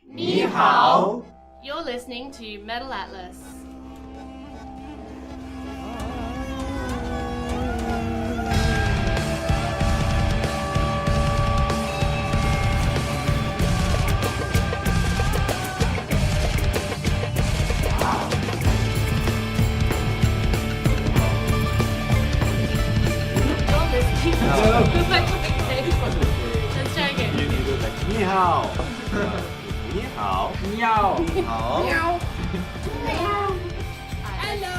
Ni hao. You're listening to Metal Atlas. Let's try again. You do like ni hao. Ni hao. Meow. Hao. Meow. Hello,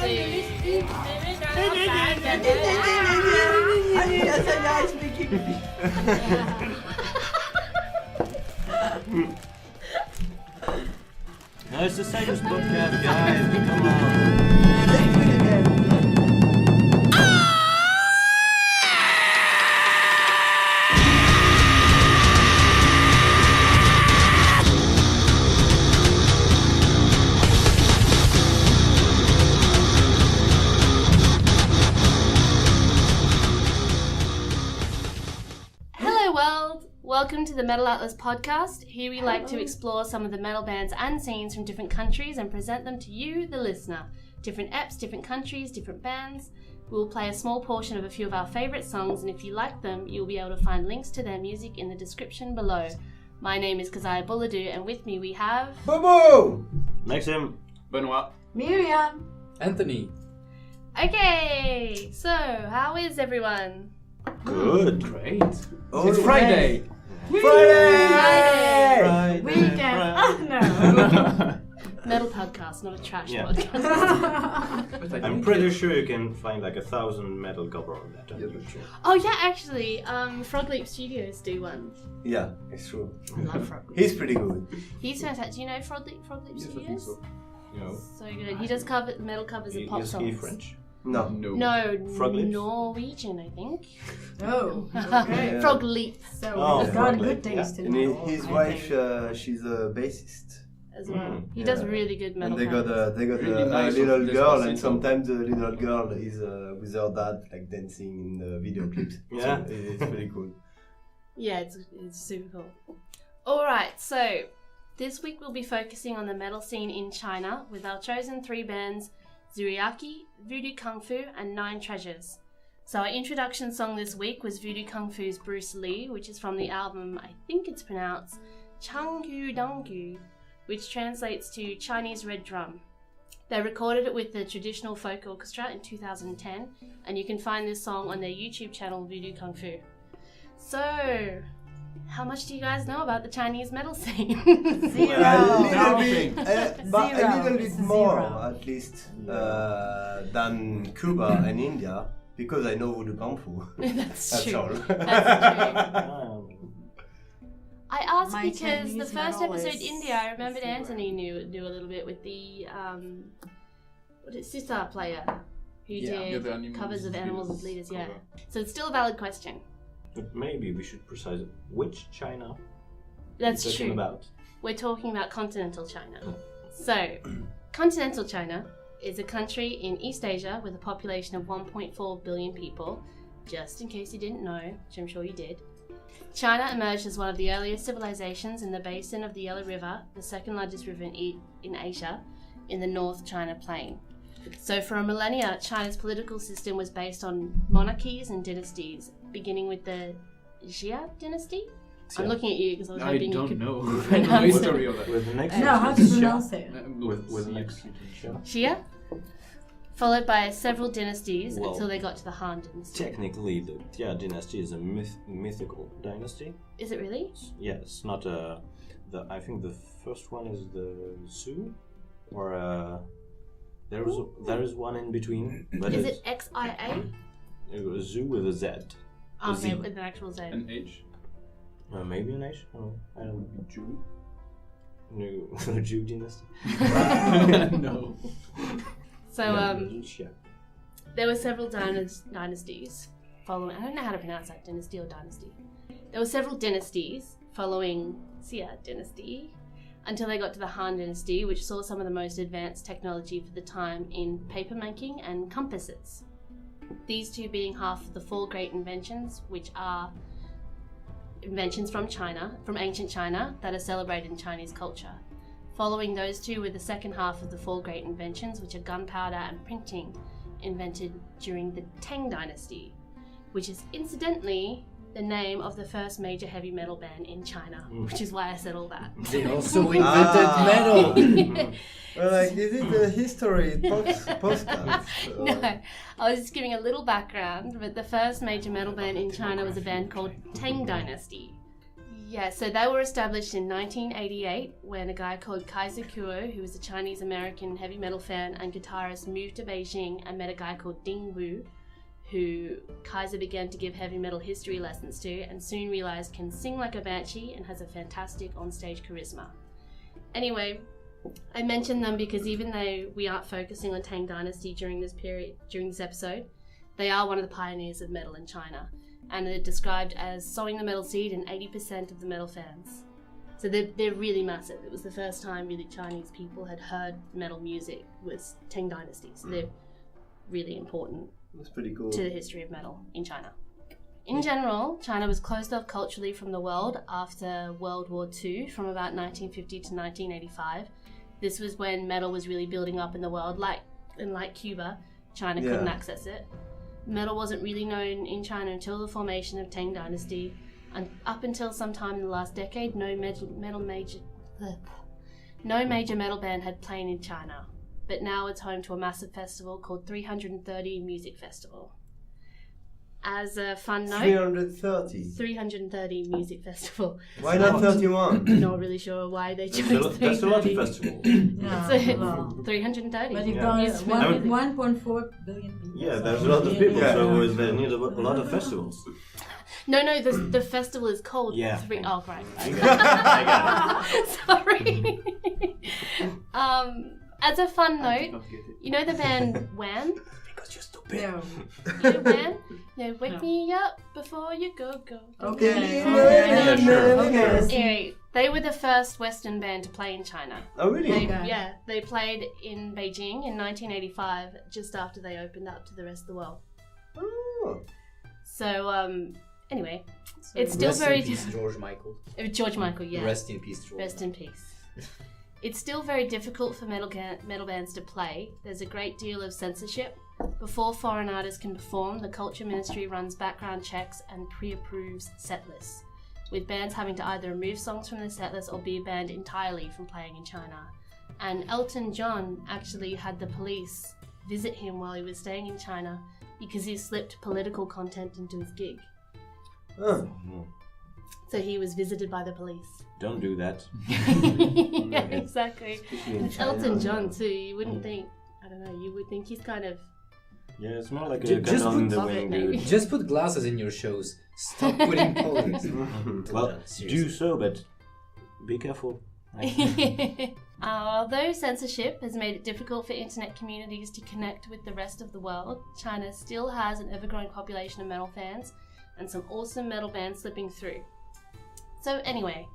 No, it's the same as podcast, guys. Come on. Welcome to the Metal Atlas podcast. Here we like to explore some of the metal bands and scenes from different countries and present them to you, the listener. Different eps, different countries, different bands. We will play a small portion of a few of our favourite songs, and if you like them, you'll be able to find links to their music in the description below. My name is Kazaya Buladu, and with me we have... Bobo! Maxim. Benoit. Miriam. Anthony. Okay, so how is everyone? Good. Great. Oh, It's Friday. Friday! Weekend. Oh, no. Metal podcast, not a trash Yeah. podcast. I'm pretty sure you can find like 1,000 metal cover on that on Yeah, YouTube. Oh yeah, actually, Frog Leap Studios do one. Yeah, it's true. I love Frog Leap. He's pretty good. He's fantastic. Do you know Frog Leap Yes, I Studios? think so. No. So good. He does metal covers of pop Is songs. he French? No. No, Frog Leaps? Norwegian, I think. Oh, okay. Yeah. Frog Leap So Oh, he's got Frog good Leap, taste yeah. in And metal, his I wife, think. she's a bassist. as well. He Yeah. does really good metal And they got covers. a nice little of girl, Despacito. and sometimes the little girl is with her dad, like dancing in the video clips. Yeah. So it's pretty cool. Yeah, it's super cool. Alright, so this week we'll be focusing on the metal scene in China with our chosen 3 bands, Zuriaake, Voodoo Kungfu and 9 Treasures. So our introduction song this week was Voodoo Kungfu's Bruce Lee, which is from the album, I think it's pronounced Changgu Donggu, which translates to Chinese Red Drum. They recorded it with the Traditional Folk Orchestra in 2010, and you can find this song on their YouTube channel Voodoo Kungfu. So, how much do you guys know about the Chinese metal scene? Zero. A little bit It's more, zero. at least, than Cuba and India, because I know Voodoo Kungfu. That's That's true. all. That's true. I asked My because the Chinese first metal episode is India, I remembered zero. Anthony knew a little bit with the sitar player who Yeah, the did Animals covers of as Animals as Leaders Leaders, yeah. cover. So it's still a valid question. But maybe we should precise which China That's we're talking true. about. We're talking about continental China. So, continental China is a country in East Asia with a population of 1.4 billion people, just in case you didn't know, which I'm sure you did. China emerged as one of the earliest civilizations in the basin of the Yellow River, the second largest river in Asia, in the North China Plain. So for a millennia, China's political system was based on monarchies and dynasties, beginning with the Xia dynasty. I'm looking at you because I was I hoping you don't could know. pronounce No it. history of that. With the next No, how to pronounce it? with the next Xia, followed by several dynasties Well, until they got to the Han dynasty. Technically, the Jia dynasty is a mythical dynasty. Is it really? Yeah, it's not I think the first one is the Zhou, or there is one in between. But Is it's it XIA? Zhou with a Z. Oh, Z. okay, with an actual Z. An H. Maybe an H. Oh, I don't know. Jew? No, Zhou dynasty. No. So, Yeah. there were several dynasties following. I don't know how to pronounce that, dynasty or dynasty. There were several dynasties following Xia dynasty until they got to the Han dynasty, which saw some of the most advanced technology for the time in paper making and compasses. These two being half of the 4 great inventions, which are inventions from China, from ancient China, that are celebrated in Chinese culture. Following those two were the second half of the four great inventions, which are gunpowder and printing, invented during the Tang Dynasty, which is incidentally the name of the first major heavy metal band in China, which is why I said all that. They also invented metal. Well, like, is it a history podcast? No, I was just giving a little background, but the first major metal band in China was a band called Tang Dynasty. Yeah, so they were established in 1988 when a guy called Kaiser Kuo, who was a Chinese-American heavy metal fan and guitarist, moved to Beijing and met a guy called Ding Wu, who Kaiser began to give heavy metal history lessons to and soon realized can sing like a banshee and has a fantastic onstage charisma. Anyway, I mentioned them because even though we aren't focusing on Tang Dynasty during this episode, they are one of the pioneers of metal in China, and they're described as sowing the metal seed in 80% of the metal fans. So they're really massive. It was the first time really Chinese people had heard metal music was Tang Dynasty, so they're really important. That's pretty cool. To the history of metal in China. In general, China was closed off culturally from the world after World War II from about 1950 to 1985. This was when metal was really building up in the world. Like Cuba, China couldn't access it. Metal wasn't really known in China until the formation of Tang Dynasty, and up until sometime in the last decade, no major metal band had played in China. But now it's home to a massive festival called 330 Music Festival. As a fun note... 330 Music Festival. Why not 31? Not really sure why they chose 330. That's a lot of festival. So, 330. But you've got 1.4 billion people. Yeah, there's a lot of people, so they need a lot of festivals. No, the festival is called Yeah. Oh, right. I got it. Sorry. As a fun note, you know the band Wham? Because you're stupid. No. You know Wham? No, wake me up before you go. Okay. Yeah, sure. Anyway, they were the first Western band to play in China. Oh, really? They played in Beijing in 1985, just after they opened up to the rest of the world. Oh. So, anyway, it's still Rest very... in peace, George Michael. George Michael, yeah. Rest in peace, George. Rest in peace. It's still very difficult for metal bands to play. There's a great deal of censorship. Before foreign artists can perform, the Culture Ministry runs background checks and pre-approves set lists, with bands having to either remove songs from their set list or be banned entirely from playing in China. And Elton John actually had the police visit him while he was staying in China because he slipped political content into his gig. Oh. So he was visited by the police. Don't do that. Yeah, exactly. It's China. Elton John too. You wouldn't think, I don't know, you would think he's kind of... Yeah, it's more like Ju- a just gun on put the puppet, wing, maybe. dude. Just put glasses in your shows. Stop putting colors. Well, Seriously. do so, but be careful. Although censorship has made it difficult for internet communities to connect with the rest of the world, China still has an ever-growing population of metal fans and some awesome metal bands slipping through. So anyway,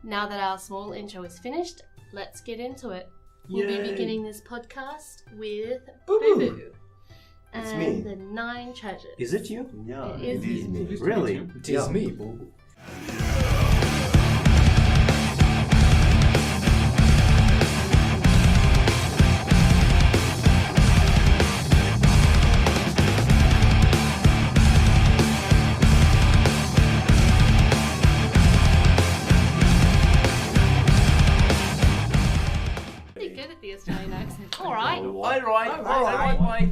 now that our small intro is finished, let's get into it. We'll be Yay. beginning this podcast with Boo Boo Boo. Boo It's and me. the 9 treasures. Is it you? Yeah, It it is is me. Really? It is me, boo. Pretty good at the Australian accent. All right. Alright, mate.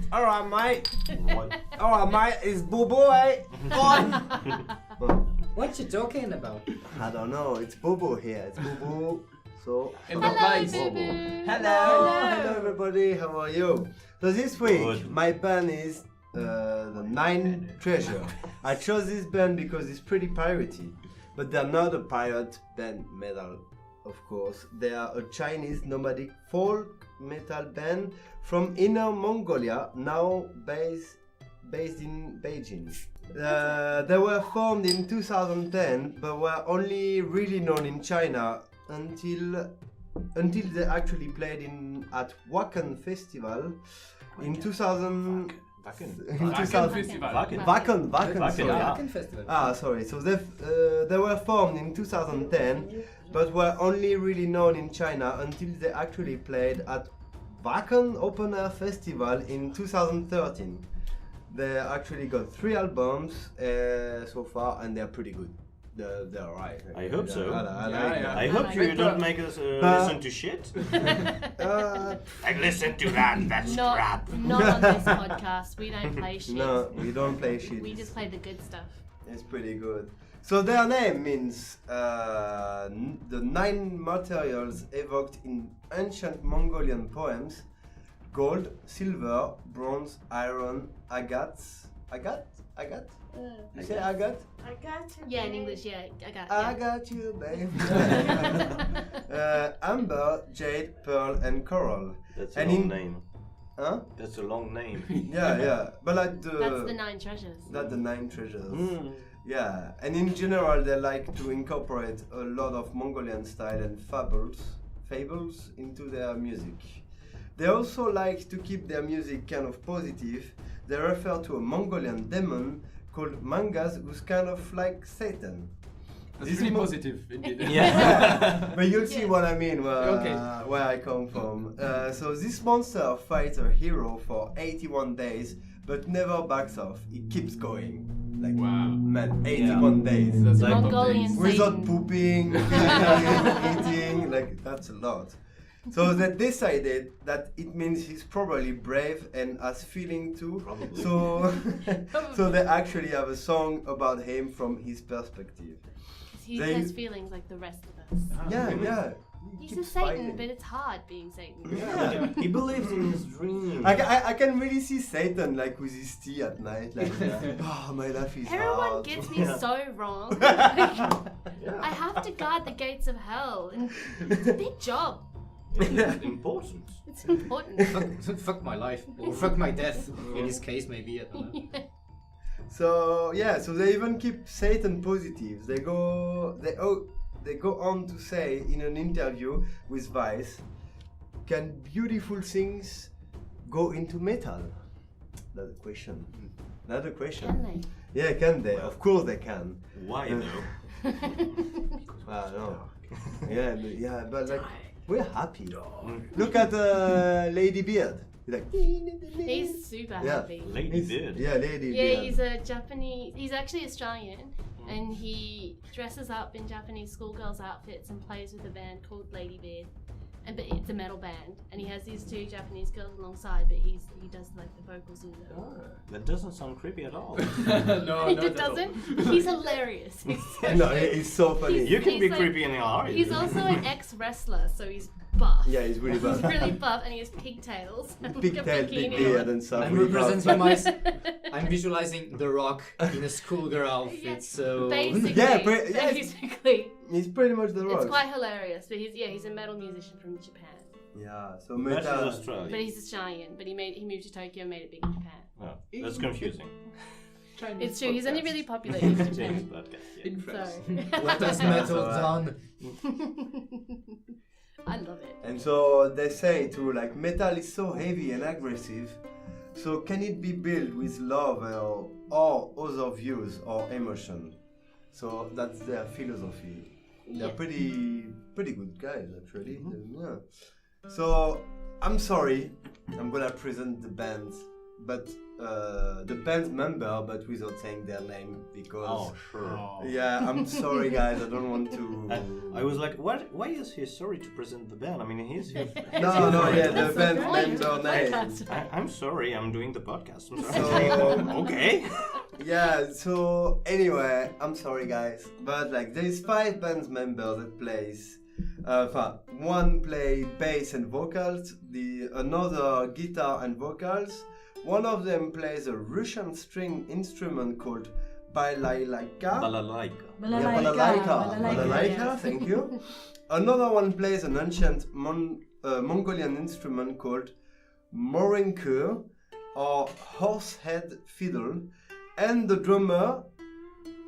Alright, mate. It's Boo Boo, eh? What you talking about? I don't know. It's Boo Boo here. It's Boo Boo. So. In Hello, the Boo Boo. Hello, everybody. How are you? So this week, Good. my band is the 9 Treasure. I chose this band because it's pretty piratey, but they're not a pirate band metal, of course. They are a Chinese nomadic folk metal band from Inner Mongolia, now based in Beijing. They were formed in 2010, but were only really known in China until they actually played at Wacken Festival in 2000. in 2000. Festival. Wacken, sorry. yeah. Wacken Festival. Sorry. So they were formed in 2010, but were only really known in China until they actually played at Wacken Open Air Festival in 2013. They actually got 3 albums so far, and they're pretty good. They're alright. I hope so. I I hope you don't make us listen to shit. I listen to that. That's crap. Not on this podcast. We don't play shit. No, we don't play shit. We just play the good stuff. It's pretty good. So their name means the 9 materials evoked in ancient Mongolian poems: gold, silver, bronze, iron, agates. Agate? You say agate? I got you. Yeah, in English, yeah. I got you, babe. Amber, jade, pearl, and coral. That's a And long in- name. Huh? That's a long name. Yeah. But like That's the 9 treasures. That's the 9 treasures. Mm. Yeah, and in general, they like to incorporate a lot of Mongolian style and fables into their music. They also like to keep their music kind of positive. They refer to a Mongolian demon called Mangas, who's kind of like Satan. That's really positive, indeed. Yeah. But you'll see what I mean Okay. where I come from. So this monster fights a hero for 81 days, but never backs off. It keeps going. Like, Wow. man, 81 days. That's Like Mongolian Without Satan. pooping, eating, like that's a lot. So they decided that it means he's probably brave and has feeling too. Probably. So they actually have a song about him from his perspective. He They- has feelings like the rest of us. Yeah. He's a keeps Satan, fighting. but it's hard being Satan. Yeah. He believes in his dream. I can really see Satan like with his tea at night, like, oh, my life is Everyone hard. gets me so wrong. I have to guard the gates of hell, and it's a big job. It's important. It's important. Fuck my life, or fuck my death. In this case, maybe. I don't know. So so they even keep Satan positive. They go on to say in an interview with Vice, can beautiful things go into metal? That's a question. Another question. Can they? Yeah, can they? Of course they can. Why though? I know. Yeah, but like we're happy. Mm. Look at Lady Beard. Like, He's super Yeah. happy. Lady Beard. Yeah, Lady Yeah, Beard. he's a Japanese. He's actually Australian, and he dresses up in Japanese schoolgirls' outfits and plays with a band called Lady Beard. But it's a metal band, and he has these 2 Japanese girls alongside. But he does like the vocals and the. That doesn't sound creepy at all. No, It not at all. doesn't. He's hilarious. He's so No, good. it's so funny. You can He's be like- creepy in your heart. He's also an ex-wrestler, so he's buff. Yeah, he's really He's bad. really buff, and he has pigtails. Pigtail, big Bikini beard, on. and stuff. I'm really representing bad. I'm visualizing The Rock in a schoolgirl outfit, Yes, so... Basically, Yeah, yeah, basically, He's pretty much the it's rock. quite hilarious. But he's a metal musician from Japan. Yeah, so That is metal. Australia. But he's Australian. But he moved to Tokyo and made it big in Japan. Oh, that's confusing. It's true. He's only really popular in James Japan. podcast. Yeah. In France. So What has metal done? I love it. And so they say too, like metal is so heavy and aggressive. So can it be built with love or other views or emotion? So that's their philosophy. They're Yeah. pretty good guys actually. Yeah. So I'm sorry, I'm gonna present the band, but the band member, but without saying their name because. Oh, sure. Yeah, I'm sorry guys. I don't want to. I was like, what? Why is he sorry to present the band? I mean, he's here. No, yeah, the That's the band point member of the name. podcast. I'm sorry, I'm doing the podcast. I'm So- sorry. Okay. Yeah, so anyway, I'm sorry guys, but like there's 5 band members that plays. One play bass and vocals, another guitar and vocals. One of them plays a Russian string instrument called balalaika. Balalaika. Yeah, balalaika, thank you. Another one plays an ancient Mongolian instrument called morinkur or horsehead fiddle. And the drummer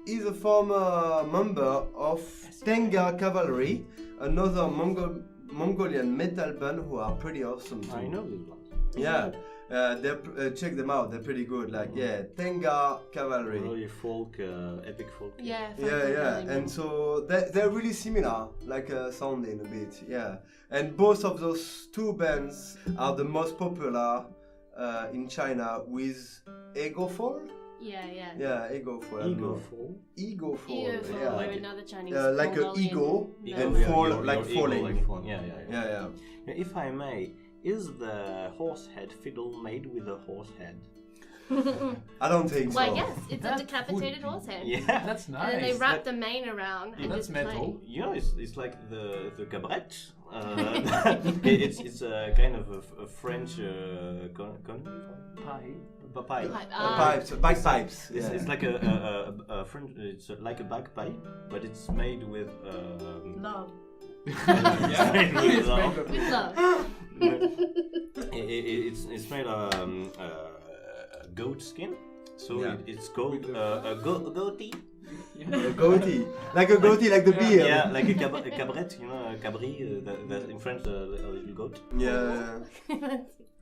is a former member of Tenga Cavalry, another Mongolian metal band who are pretty awesome too. I know this one. Yeah, Check them out. They're pretty good. Like Tenga Cavalry. Really folk, epic folk. Yeah. And so they're really similar, like sounding a bit. Yeah, and both of those two bands are the most popular in China with Egofol. Yeah. Yeah, Egofol. Egofol. Or another Chinese. Like an Mongolian ego name. and fall like falling. Like fall. Yeah. Yeah. If I may, is the horse head fiddle made with a horse head? I don't think so. Well, yes, it's a That decapitated would be- horse head. Yeah, That's nice. And then they wrap the mane around and That's just play. metal. You know, it's like the cabaret. It's a kind of a French Bagpipes. It's like a French. It's like a bagpipe, but it's made with. Love. Yeah, It's made with love. With love. It's made goat skin, so Yeah. it's called a goatee. A goatee, like a goatee, like the beer. Yeah, like a cabaret, you know, a cabri. That in French, a little goat. Yeah.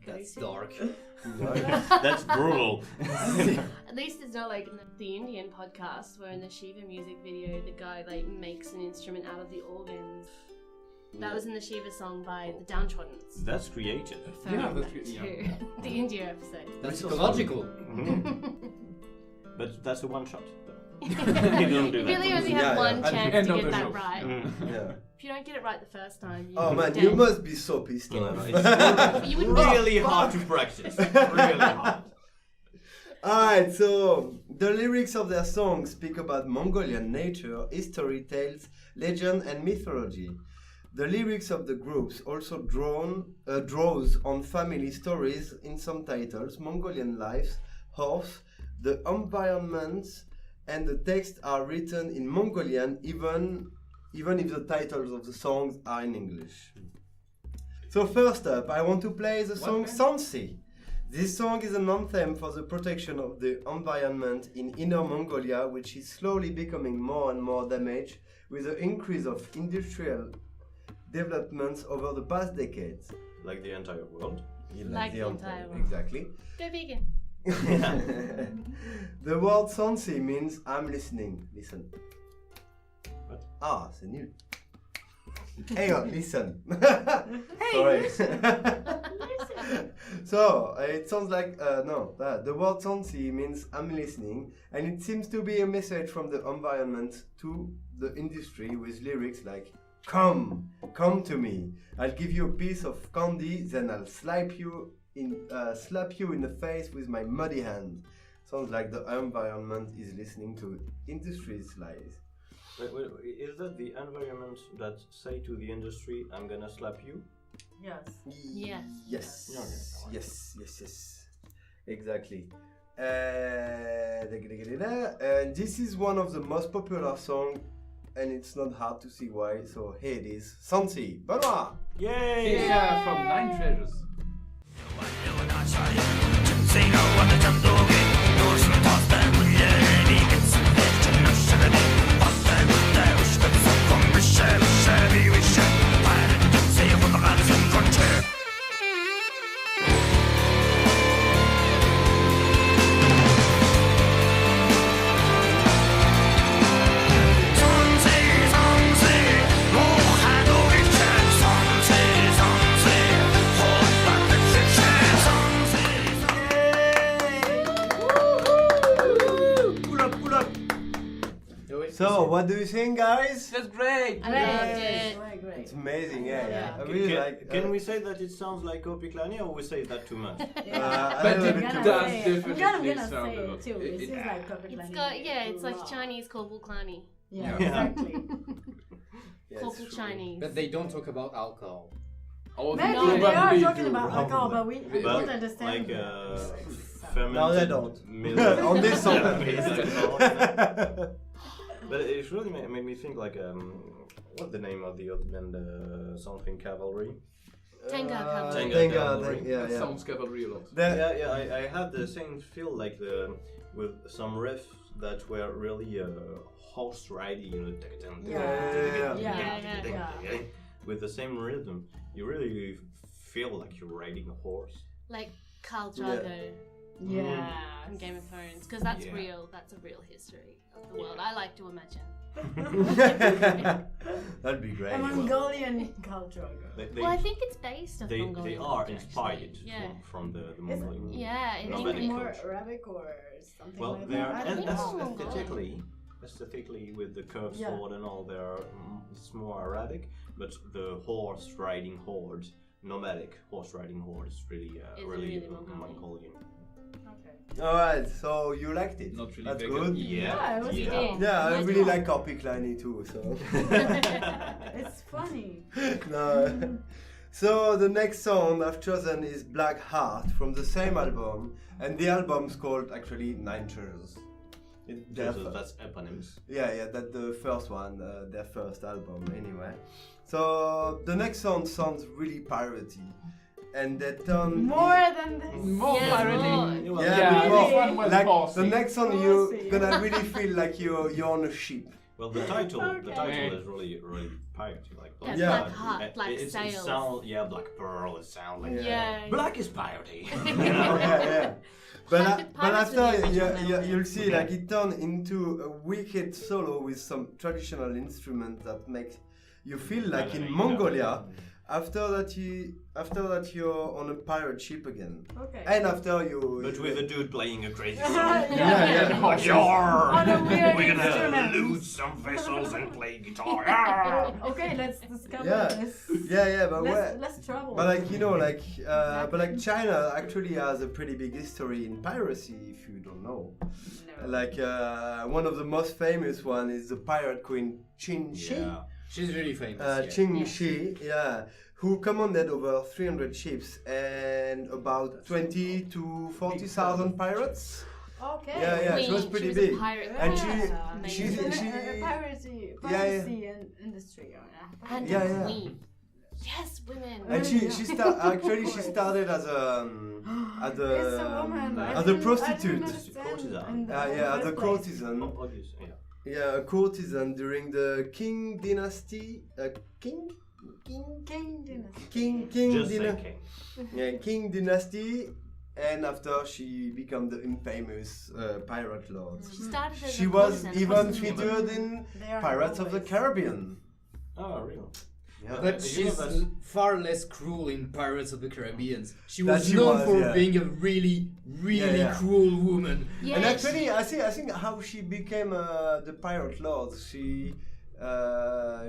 That's dark. That's brutal. At least it's not like the Indian podcast where in the Shiva music video the guy like makes an instrument out of the organs. That was in the Shiva song by the Downtrodden's. That's creative. Yeah, that's To the India episode. That's ecological. But that's a one shot. You don't do You that. really only have Yeah, one At the chance end to of get the that show. right. Yeah. If you don't get it right the first time, Oh man, dead. you must be so pissed You know, off. it's You would really hard to practice. Really hard. Alright, so the lyrics of their songs speak about Mongolian nature, history, tales, legend, and mythology. The lyrics of the groups also draws on family stories in some titles, Mongolian lives, horse, the environment, and the texts are written in Mongolian, even if the titles of the songs are in English. So first up, I want to play the song Sonsii. This song is an anthem for the protection of the environment in Inner Mongolia, which is slowly becoming more and more damaged with the increase of industrial developments over the past decades. Like the entire world. Like the entire world. Exactly. Go vegan. The word Sonsii means I'm listening. Listen. What? Ah, c'est nul. Hang on, listen. Sorry. So, it sounds like, the word Sonsii means I'm listening, and it seems to be a message from the environment to the industry with lyrics like, come to me, I'll give you a piece of candy, then I'll slap you in the face with my muddy hand. Sounds like the environment is listening to industry's lies. Wait, is that the environment that say to the industry, I'm gonna slap you? Yes. Yes. Yes. Okay. Yes. Exactly. And this is one of the most popular songs, and it's not hard to see why. So here it is, Sonsii. Benoit. Yay! Yeah, from Nine Treasures. So what do you think, guys? That's great. I loved it. Great. It's amazing, yeah. Yeah. I really like. Can we say that it sounds like Opiklani, or we say that too much? But a it bit too does much. definitely I'm gonna sound say a it lot. too. It seems like perfect It's lining. got it's like Wow. Chinese Korpul Klani. Yeah, Yeah. exactly. Yeah, it's Korpul true. Chinese. But they don't talk about alcohol. Oh, Maybe No, they are probably talking do. about alcohol, but we But don't understand. Like fermented No, they don't. milk. On this song, Yeah, at least. exactly. But it really made me think like what's the name of the old band? Something Cavalry. Tenga Cavalry. Tenga Tenga, Cavalry. yeah, That yeah. sounds cavalry a lot. That- I had the same feel like with some riffs that were really horse riding, you know, Yeah. with the same rhythm. You really feel like you're riding a horse. Like Khal Drogo Yeah. from Game of Thrones, because that's Yeah. real. That's a real history of the world. I like to imagine. That'd be great. A Mongolian culture. Well, I think it's based off they Mongolian are culture, inspired actually. Yeah. from the Is it? Mongolian. Yeah, I No, think but Maybe it- more culture. Arabic or something Well, like they are that. I don't think know. so. aesthetically with the curved Yeah. sword and all, it's more Arabic, but the horse riding horde, nomadic horse riding horde, is really really Mongolian. Mongolian. Okay. Alright, so you liked it. Not really That's vegan. good. Yeah, it was You cool. did. Yeah, I Nice really one. like Corpicliny too, so. It's funny. No. So the next song I've chosen is Black Heart from the same album, and the album's called actually Nine Treasures. That's eponyms. Yeah, that's the first one, their first album anyway. So the next song sounds really piratey, and they turn More than this. More Yes, pirating. more. Yeah, Yeah, because, this one was like bossy. the next song Bossy. you're gonna really feel like you're on a ship. Well, the title Okay. is really piratey, like Yeah, Yeah. Black Heart, Black it Sails. Black Pearl. It sounds like Yeah. black is piratey. Yeah. But, Pirates but with the after original you'll see, Yeah. like it turned into a wicked solo with some traditional instrument that makes you feel like in Mongolia. After that you're on a pirate ship again, Okay. and after you. But with a dude playing a crazy song. Yeah. Oh, Yarr! On a weird We're gonna instrument. loot some vessels and play guitar. Yarr! Okay, let's discover Yeah. this. Yeah, but where? Let's travel. But like but like China actually has a pretty big history in piracy. If you don't know, No. like one of the most famous one is the pirate queen Qin Shi. Yeah. She's really famous. yeah. Qin Shi, yeah, who commanded over 300 ships and about 20 to 40,000 pirates. Okay. Yeah, she was Queen, pretty a big. pirate And queen. she's- Amazing. she- piracy Yeah. industry. And Yeah, a yeah. queen. Yes, women. And she started as a It's a woman. as a prostitute. Courtesan. As a courtesan. Obvious, yeah. Yeah, a courtesan during the Qing dynasty. King Just say dynasty. king. Yeah, Qing dynasty. And after she became the infamous pirate lord. She started as She a was courtesan, even wasn't she? featured in Pirates of the Caribbean. Oh, really? Yeah. But You she's know that's- far less cruel in Pirates of the Caribbean. She That was she known was, for yeah. being a really Yeah. cruel woman. Yeah, And actually, I think how she became the pirate lord.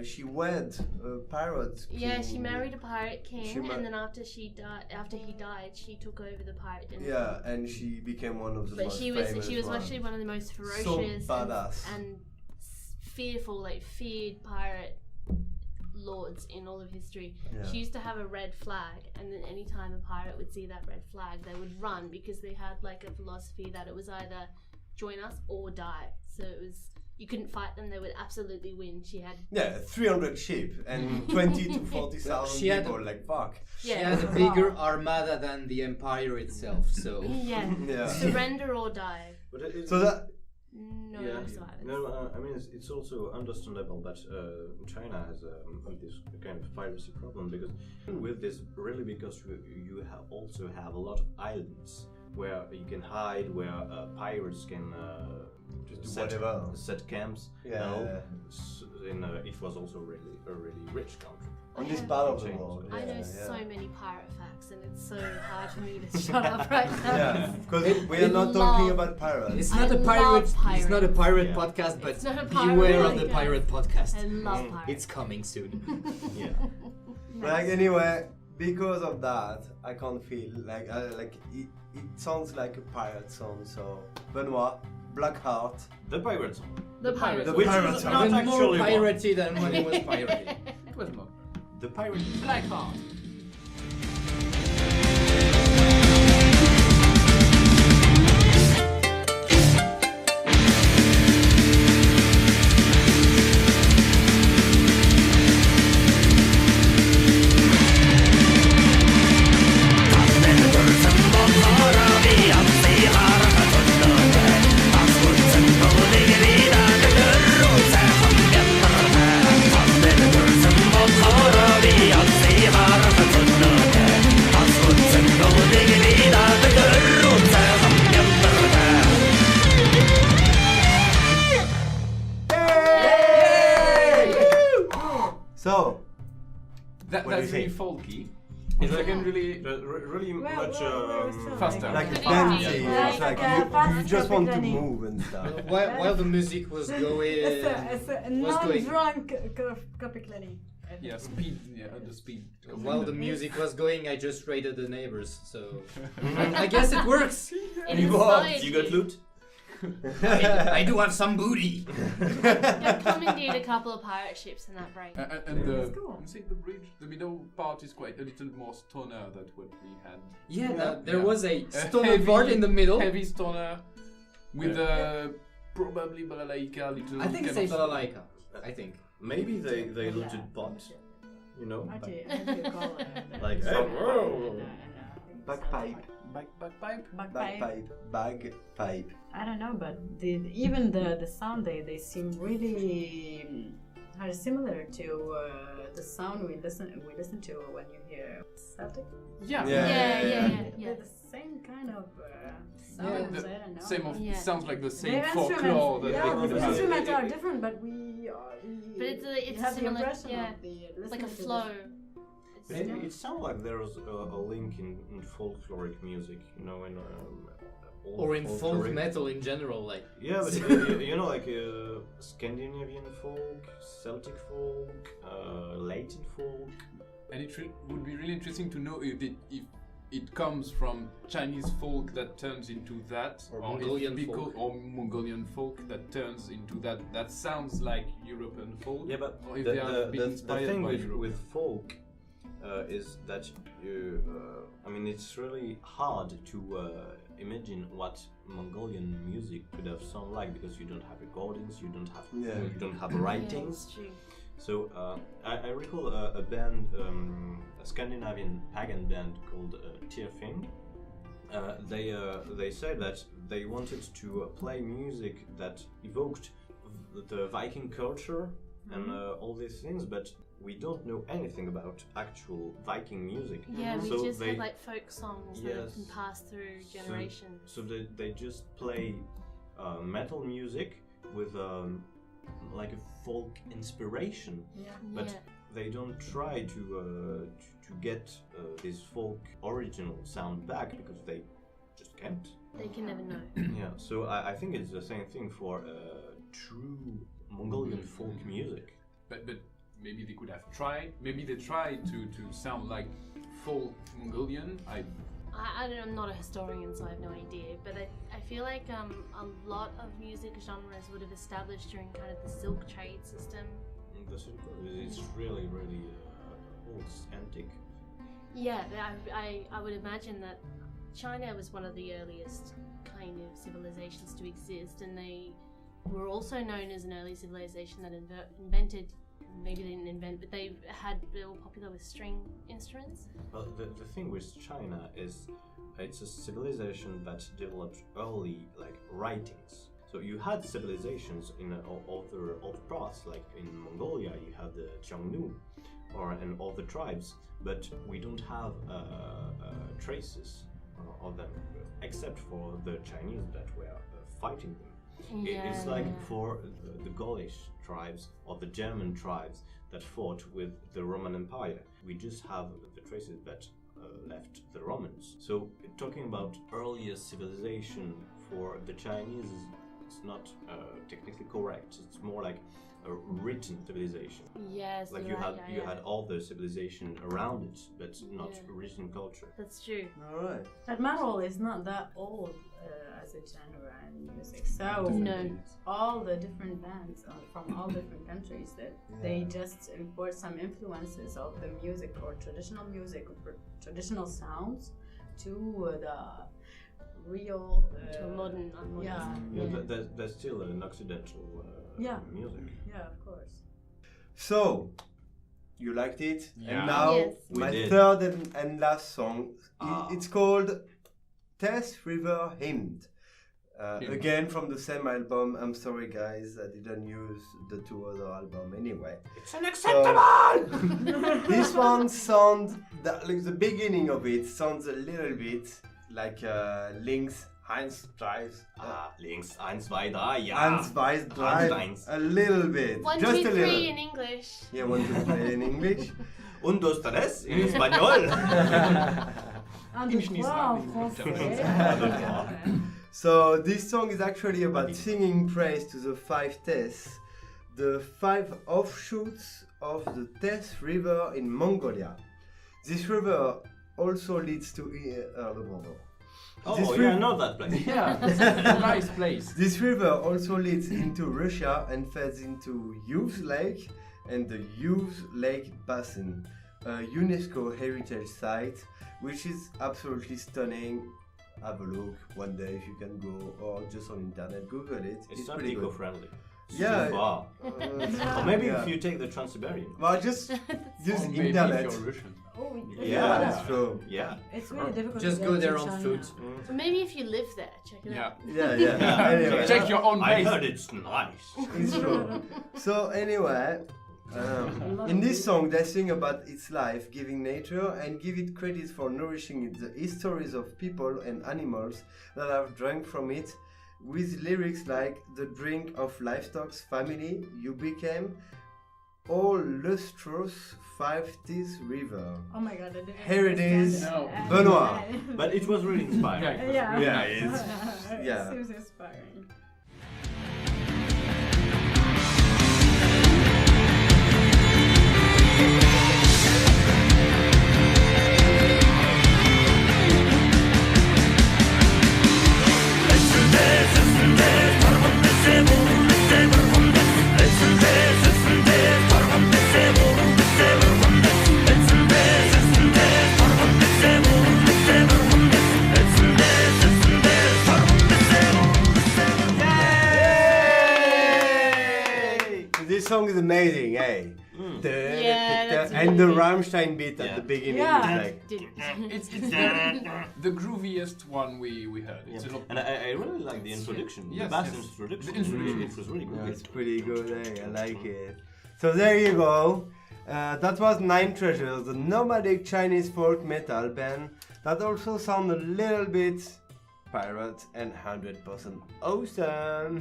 She wed a pirate. Yeah, king. she married a pirate king, She ma- and then after he died, she took over the pirate dynasty. Yeah, and she became one of the But most she was famous one. actually one of the most So ferocious badass. and fearful, feared pirate lords in all of history. Yeah. She used to have a red flag, and then any time a pirate would see that red flag, they would run because they had a philosophy that it was either join us or die. So it was you couldn't fight them; they would absolutely win. She had 300 sheep and 20 to 40,000 She had- people. Like fuck. She had a bigger armada than the empire itself, so... yeah, Yeah. surrender or die. But it, So that. No silence. No, I mean it's also understandable that China has this kind of piracy problem because with this really because you also have a lot of islands where you can hide, where pirates can Just do set, whatever. set camps. Yeah. You know? It was also really a really rich country. On this part of the Change. world. I know yeah. so many pirate facts, and it's so hard for me to shut up right now. Yeah, because we are not talking about pirates. It's I not a love pirate. It's not a pirates. pirate Yeah. podcast, but It's not a pirate beware of the podcast. pirate podcast. I love pirates. It's coming soon. Yeah. Like anyway, because of that, I can't feel like it sounds like a pirate song. So Benoit, Blackheart. The pirate song. The pirates. The Which pirate is song. not Even more actually one. piratey than when it was piratey. It was more. The pirate. Blackheart. Vi really folky. It's again really Really Well, much we're still faster. Like it's Yeah. dancing, Yeah. it's like you just want to move and stuff. While the music was going, It's a was going. non-drunk copy cleaning. yeah, speed, the speed. While the music was going, I just raided the neighbors. So I guess it works. In You society, You got loot? I do have some booty. You've commandeered a couple of pirate ships in that break. And the That's cool. see the bridge, the middle part is quite a little more stoner than what we had. Yeah, there Yeah. was a A stoner part in the middle. Heavy stoner with probably balalaika, little. I think kind it's a of- balalaika. I think. Maybe they looted pot. You know? How do you call it? Like, hey, whoa. Bagpipe. Bagpipe. Bagpipe. Bagpipe. I don't know, but even the sound they seem really are similar to the sound we listen to when you hear Celtic. Yeah. Yeah. They're the same kind of sounds. the I don't know. Same of Yeah. sounds like the same Their folklore instruments, that yeah, they the could have. instruments are different, but we But it's you a have the similar, impression yeah, of the it's like a listening to flow. It, it sounds like there's a link in folkloric music, you know, in old Or in folk folkloric- metal in general, like. Yeah, but you know, like Scandinavian folk, Celtic folk, Latin folk. And it would be really interesting to know if it comes from Chinese folk that turns into that, Or if Mongolian folk. or Mongolian folk that turns into that. That sounds like European folk. Yeah, but or if the, they are the, been the, the inspired thing by with, Europe. with folk is that you, I mean, it's really hard to imagine what Mongolian music could have sounded like because you don't have recordings, you don't have Yeah, writings. it's true. So I recall a band, a Scandinavian pagan band called Tearfing. They said that they wanted to play music that evoked the Viking culture and all these things, but we don't know anything about actual Viking music. Yeah, we So just they- have like folk songs that have Yes. been passed through generations. So they just play metal music with like a folk inspiration. Yeah. But yeah. they don't try to get this folk original sound back because they just can't. They can never know. Yeah, so I think it's the same thing for true Mongolian folk music. But maybe they could have tried. Maybe they tried to sound like folk Mongolian. I'm not a historian, so I have no idea. But I feel like a lot of music genres would have established during kind of the silk trade system. The Silk Road is really old, antique. Yeah, I would imagine that China was one of the earliest kind of civilizations to exist, and they were also known as an early civilization that invented. Maybe they didn't invent, but they were popular with string instruments. Well, the thing with China is it's a civilization that developed early like writings. So you had civilizations in other parts, like in Mongolia you had the Xiongnu and other tribes, but we don't have traces of them, except for the Chinese that were fighting them. It's like for the Gaulish tribes or the German tribes that fought with the Roman Empire. We just have the traces that left the Romans. So talking about earlier civilization for the Chinese is not technically correct. It's more like a written civilization. Yes, Like you're right, you yeah. had all the civilization around it, but not Yeah. written culture. That's true. Alright. But metal is not that old as a genre in music. So No. all the different bands from all different countries that they just import some influences of the music or traditional music or traditional sounds to the real To a modern, unmodern. yeah. Yeah, there's still an Occidental music. Yeah, of course. So, you liked it? Yeah. And now, Yes. We my did. third and last song. It's called Test River Hymn. Hymn. Again from the same album. I'm sorry guys, I didn't use the two other albums anyway. It's unacceptable! This one sounds, like the beginning of it sounds a little bit like Link's Heinz drives. Links 1, 2, 3, ja. Heinz drives Heinz. a little bit. 1, just 2, a 3 little. in English. Yeah, 1, 2, 3 in English. Un, dos, tres in español. Un, deux, trois en français. So this song is actually about singing praise to the 5 Tess, the 5 offshoots of the Tess River in Mongolia. This river also leads to Oh, This yeah, I river- know that place. Yeah, it's a nice place. This river also leads into Russia and feeds into Hughes Lake and the Hughes Lake Basin, a UNESCO heritage site, which is absolutely stunning. Have a look one day if you can go, or just on internet, Google it. It's not pretty good. eco-friendly. Yeah. So far. Or maybe if you take the Trans-Siberian. Well, just use Or maybe internet. if you're Russian. Oh, Yeah. That's true. Yeah. It's really difficult Just to go get there to on China. foot. Or maybe if you live there, check it Yeah. out. Yeah. Anyway, Check your own I place. heard it's nice. it's true. So anyway, in this song they sing about its life, giving nature and give it credit for nourishing it, the histories of people and animals that have drank from it, with lyrics like the drink of livestock's family you became, all lustrous 5 Tees river. Oh my god, I didn't Here it understand is. it. No. Benoit. But it was really inspiring. Yeah. Yeah. Yeah, yeah. It seems inspiring. This song is amazing, eh? Yeah, that's And the really- Rammstein beat at Yeah. the beginning Yeah. is like, It's the grooviest one we heard. It's a lot. And I really like the introduction. Yes, the bass yes. introduction. The introduction It was really good. that's pretty good, eh? I like it. So there you go. That was 9 Treasures, the nomadic Chinese folk metal band that also sound a little bit pirate and 100% awesome.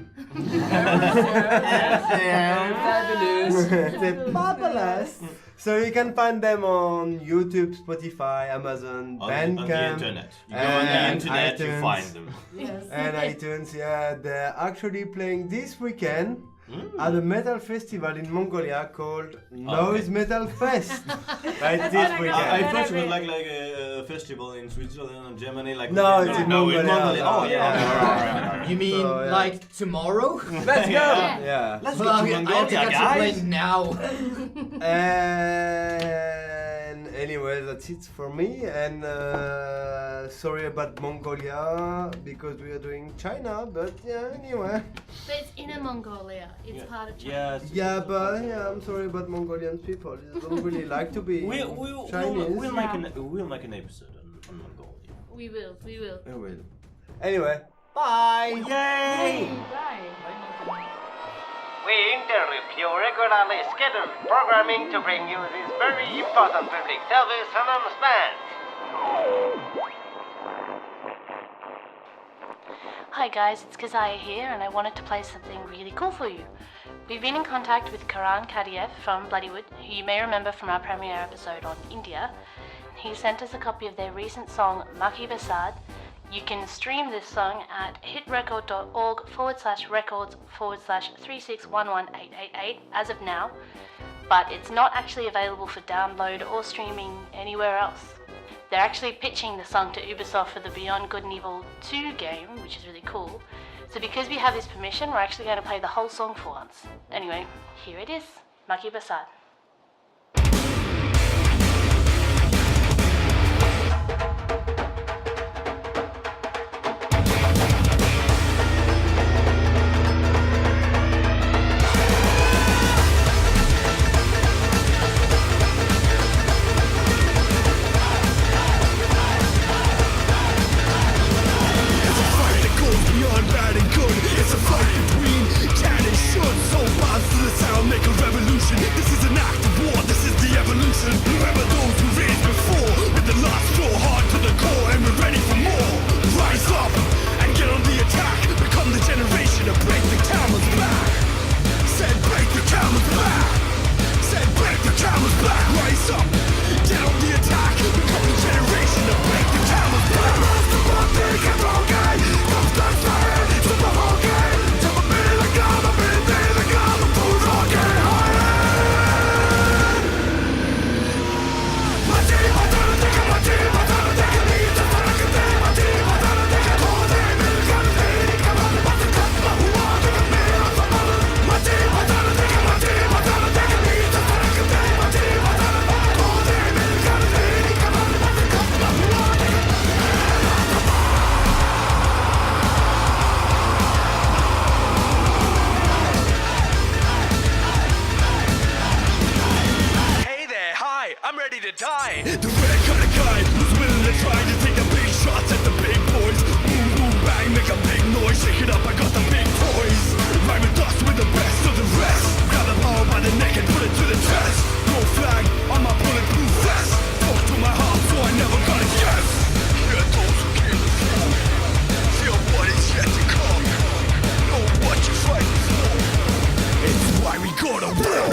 Fabulous. They're fabulous. So you can find them on YouTube, Spotify, Amazon, On the Bandcamp, internet. You go on the and internet, you iTunes. find them. Yes. and iTunes. Yeah, they're actually playing this weekend at a metal festival in Mongolia called Noise Metal Fest. Right, this what I got. weekend. I thought it was like a festival in Switzerland and Germany. Like No, it's in Mongolia. Oh, yeah. Yeah. You mean So, yeah. like tomorrow? Let's go. Yeah. Yeah. Let's go Well, to I have to Mongolia, catch a guys. plane now. And anyway, that's it for me. And sorry about Mongolia because we are doing China, but yeah, anyway. But it's Inner Mongolia. It's Yeah. part of China. Yes. Yeah, but yeah, I'm sorry about Mongolian people. They don't really like to be Chinese. We'll make an episode on Mongolia. We will. I will. Anyway, bye. Yay! Bye. We interrupt your regularly scheduled programming to bring you this very important public service announcement. Hi guys, it's Kazaya here, and I wanted to play something really cool for you. We've been in contact with Karan Kadiev from Bloodywood, who you may remember from our premiere episode on India. He sent us a copy of their recent song, Maki Basad. You can stream this song at hitrecord.org/records/3611888 as of now, but it's not actually available for download or streaming anywhere else. They're actually pitching the song to Ubisoft for the Beyond Good and Evil 2 game, which is really cool. So because we have this permission, we're actually going to play the whole song for once. Anyway, here it is, Maki Basad. Beyond bad and good, it's a fight between can and should. Soul bonds to the sound, make a revolution. This is an the rare kind of guy who's willing to try to take the big shots at the big boys. Boom, boom, bang, make a big noise, shake it up, I got the big toys. Rhyme and dust with the best of the rest. Grab the power by the neck and put it to the chest. No flag on my bulletproof vest. Talk to my heart so I never got a yes. Hear those who came before. Feel what is yet to come. Know what you're fighting for. It's why we go to war.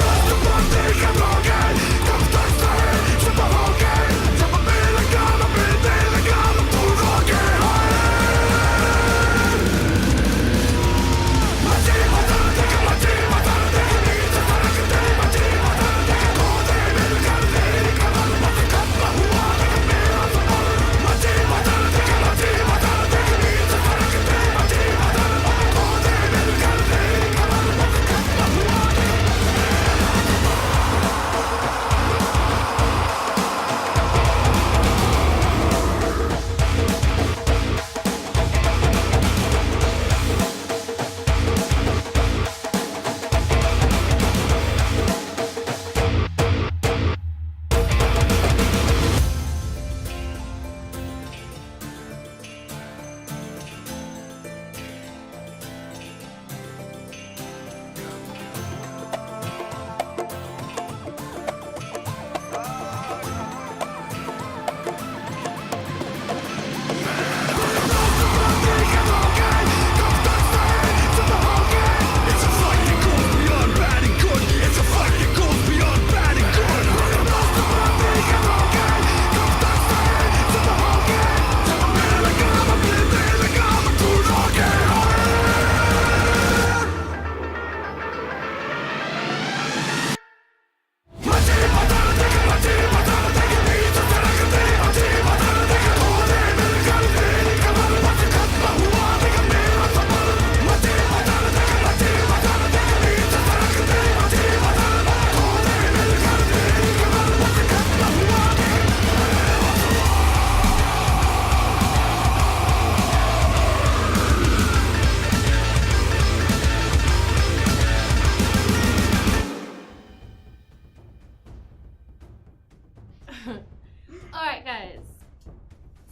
Alright, guys.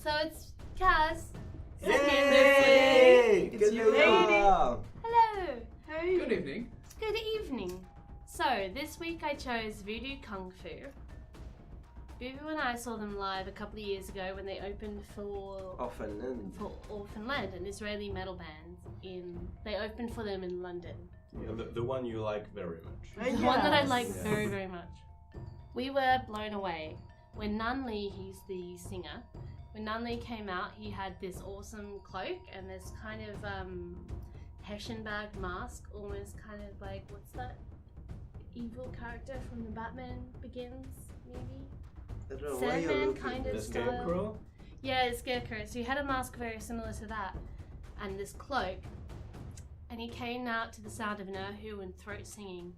So it's Kaz. Yay! It's you, lady. Hello. Hey. Good evening. Good evening. So this week I chose Voodoo Kungfu. Voodoo and I saw them live a couple of years ago when they opened for Orphanland, an Israeli metal band. They opened for them in London. Yeah, the one you like very much. The one that I like very, very much. We were blown away. When Nan Lee, he's the singer, when Nan Lee came out, he had this awesome cloak and this kind of Hessian bag mask, almost kind of like, what's that evil character from the Batman Begins, maybe? I don't know why you're Sandman looking kind at of The style. Scarecrow? Yeah, the Scarecrow. So he had a mask very similar to that, and this cloak. And he came out to the sound of an erhu and throat singing.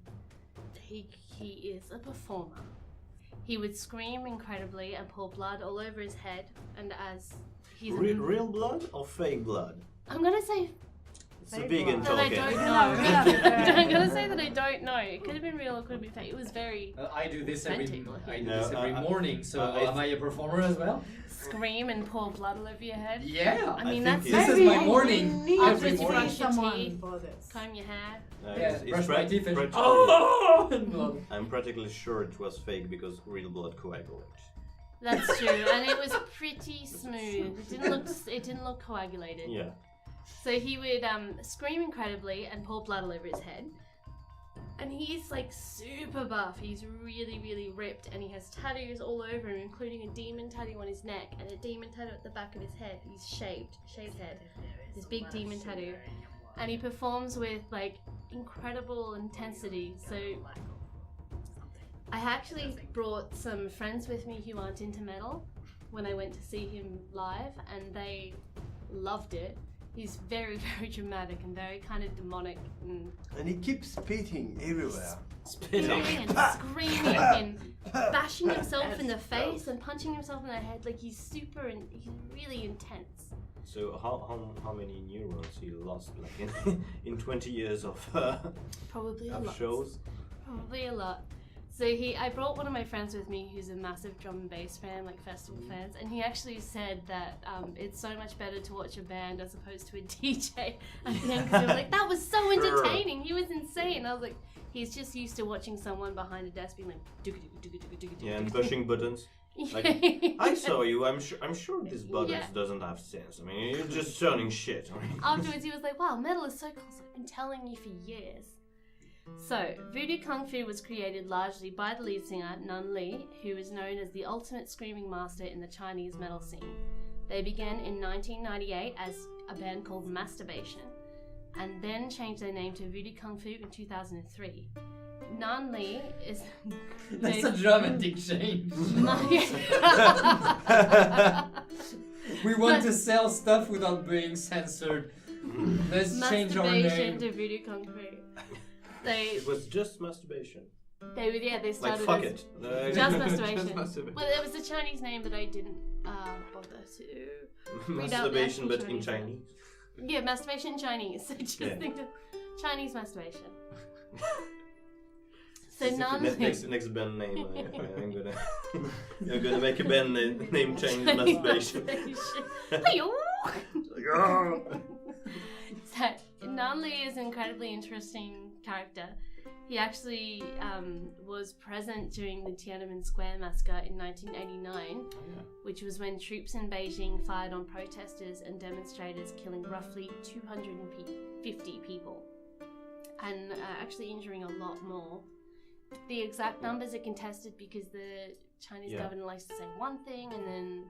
He is a performer. He would scream incredibly and pour blood all over his head, and as he's Real blood or fake blood? I'm gonna say It's a Fake vegan that I talking. don't know. I'm gonna say that I don't know. It could have been real, it could have been fake. It was very I do this every No, morning, so am I a performer as well? scream and pour blood all over your head. Yeah. I mean, think that's it's- This is my morning. Need Every After you morning. brush your someone teeth, for this. comb your hair. Yeah, brush my prac- teeth and practically- oh, and blood. I'm practically sure it was fake because real blood coagulates. That's true, and it was pretty smooth. It didn't look coagulated. Yeah. So he would scream incredibly and pour blood all over his head. And he's like super buff. He's really, really ripped, and he has tattoos all over him, including a demon tattoo on his neck and a demon tattoo at the back of his head. He's shaved head. This big demon tattoo. And he performs with like incredible intensity. So I actually brought some friends with me who aren't into metal when I went to see him live, and they loved it. He's very, very dramatic and very kind of demonic and And he keeps spitting everywhere. spitting and screaming and bashing himself in the face and punching himself in the head. Like he's he's really intense. So how many neurons he lost like in 20 years of Probably a lot. shows? Probably a lot. So I brought one of my friends with me who's a massive drum and bass fan, like festival fans, and he actually said that it's so much better to watch a band as opposed to a DJ at the end, because he was like, that was so entertaining, he was insane. I was like, he's just used to watching someone behind a desk being like, yeah, and pushing buttons. Like, I saw you, I'm sure this buttons doesn't have sense. I mean, you're just turning shit. I mean. Afterwards he was like, wow, metal is so cool, so I've been telling you for years. So, Voodoo Kungfu was created largely by the lead singer, Nun Li, who is known as the ultimate screaming master in the Chinese metal scene. They began in 1998 as a band called Masturbation, and then changed their name to Voodoo Kungfu in 2003. Nun Li is... That's a dramatic change. We want to sell stuff without being censored. Let's change our Masturbation name. to Voodoo Kungfu. It was just masturbation. They started like, fuck as it. just masturbation. Just masturbation. Well, it was a Chinese name, but I didn't bother to read out the Masturbation, actual but in Chinese name. Chinese. Yeah, masturbation in Chinese. So just think of Chinese masturbation. So Nun Li. Next band name. I'm gonna make a band named Chinese Masturbation. So Nun Li is an incredibly interesting character. He actually was present during the Tiananmen Square massacre in 1989, which was when troops in Beijing fired on protesters and demonstrators, killing roughly 250 people, and actually injuring a lot more. The exact numbers are contested because the Chinese government likes to say one thing, and then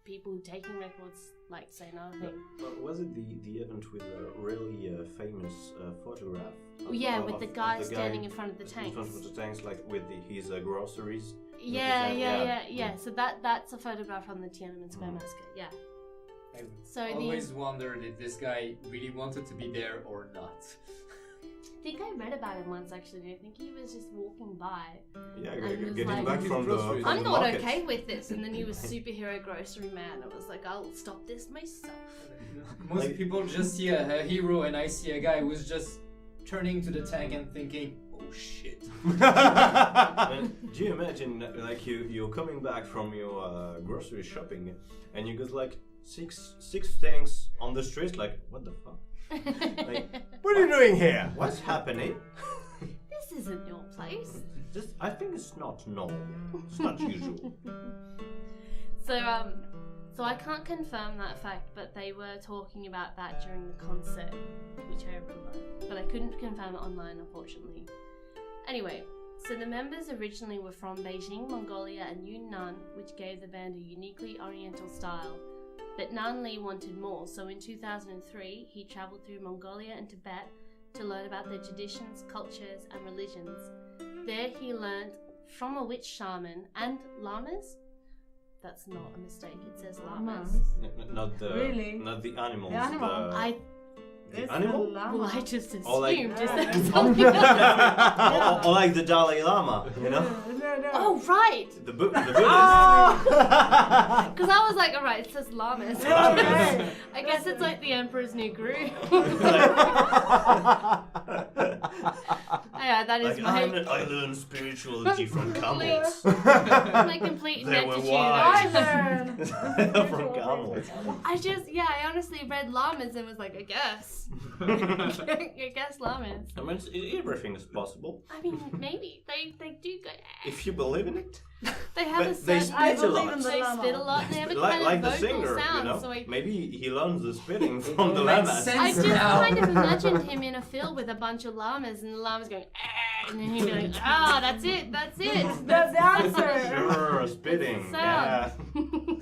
people taking records like to say another thing. Was it the event with a really famous photograph? With the guy standing in front of the tanks. In front of the tanks, like with his groceries. Yeah. So that's a photograph from the Tiananmen Square massacre. Yeah. I always wondered if this guy really wanted to be there or not. I think I read about him once actually. I think he was just walking by. Yeah, and getting like, back from the I'm not market. okay with this. And then he was superhero grocery man. I was like, I'll stop this myself. Most people just see a hero, and I see a guy who's just turning to the tank and thinking, oh shit. Do you imagine like you're coming back from your grocery shopping and you got like six tanks on the street, like what the fuck? Like, what are you doing here? What's happening? This isn't your place. I think it's not normal. It's not usual. So I can't confirm that fact, but they were talking about that during the concert, which I remember. But I couldn't confirm it online, unfortunately. Anyway, so the members originally were from Beijing, Mongolia, and Yunnan, which gave the band a uniquely oriental style. But Nun Li wanted more, so in 2003 he travelled through Mongolia and Tibet to learn about their traditions, cultures and religions. There he learned from a witch shaman and llamas. That's not a mistake, it says llamas. Not the animals. The animal. The animal? Well, I just assumed. Or like, something or like the Dalai Lama, you know? Oh, right! The Buddhist. Because I was like, alright, it says llamas. I guess it's like the Emperor's New Groove. Yeah, that is like, I learned spirituality from camels. my complete They were ineptitude. wise. From camels. I honestly read llamas and was like, I guess. I guess llamas. I mean, everything is possible. I mean, maybe. They do go. If you believe in it. They have a They certain. spit a lot. They spit a lot. They have a like kind the of vocal singer, sound. you know? So Maybe he learns the spitting from the makes llamas. sense. I just now. kind of imagined him in a field with a bunch of llamas, and the llamas going, and then he'd be like, that's it. That's the answer. Sure, spitting. Yeah.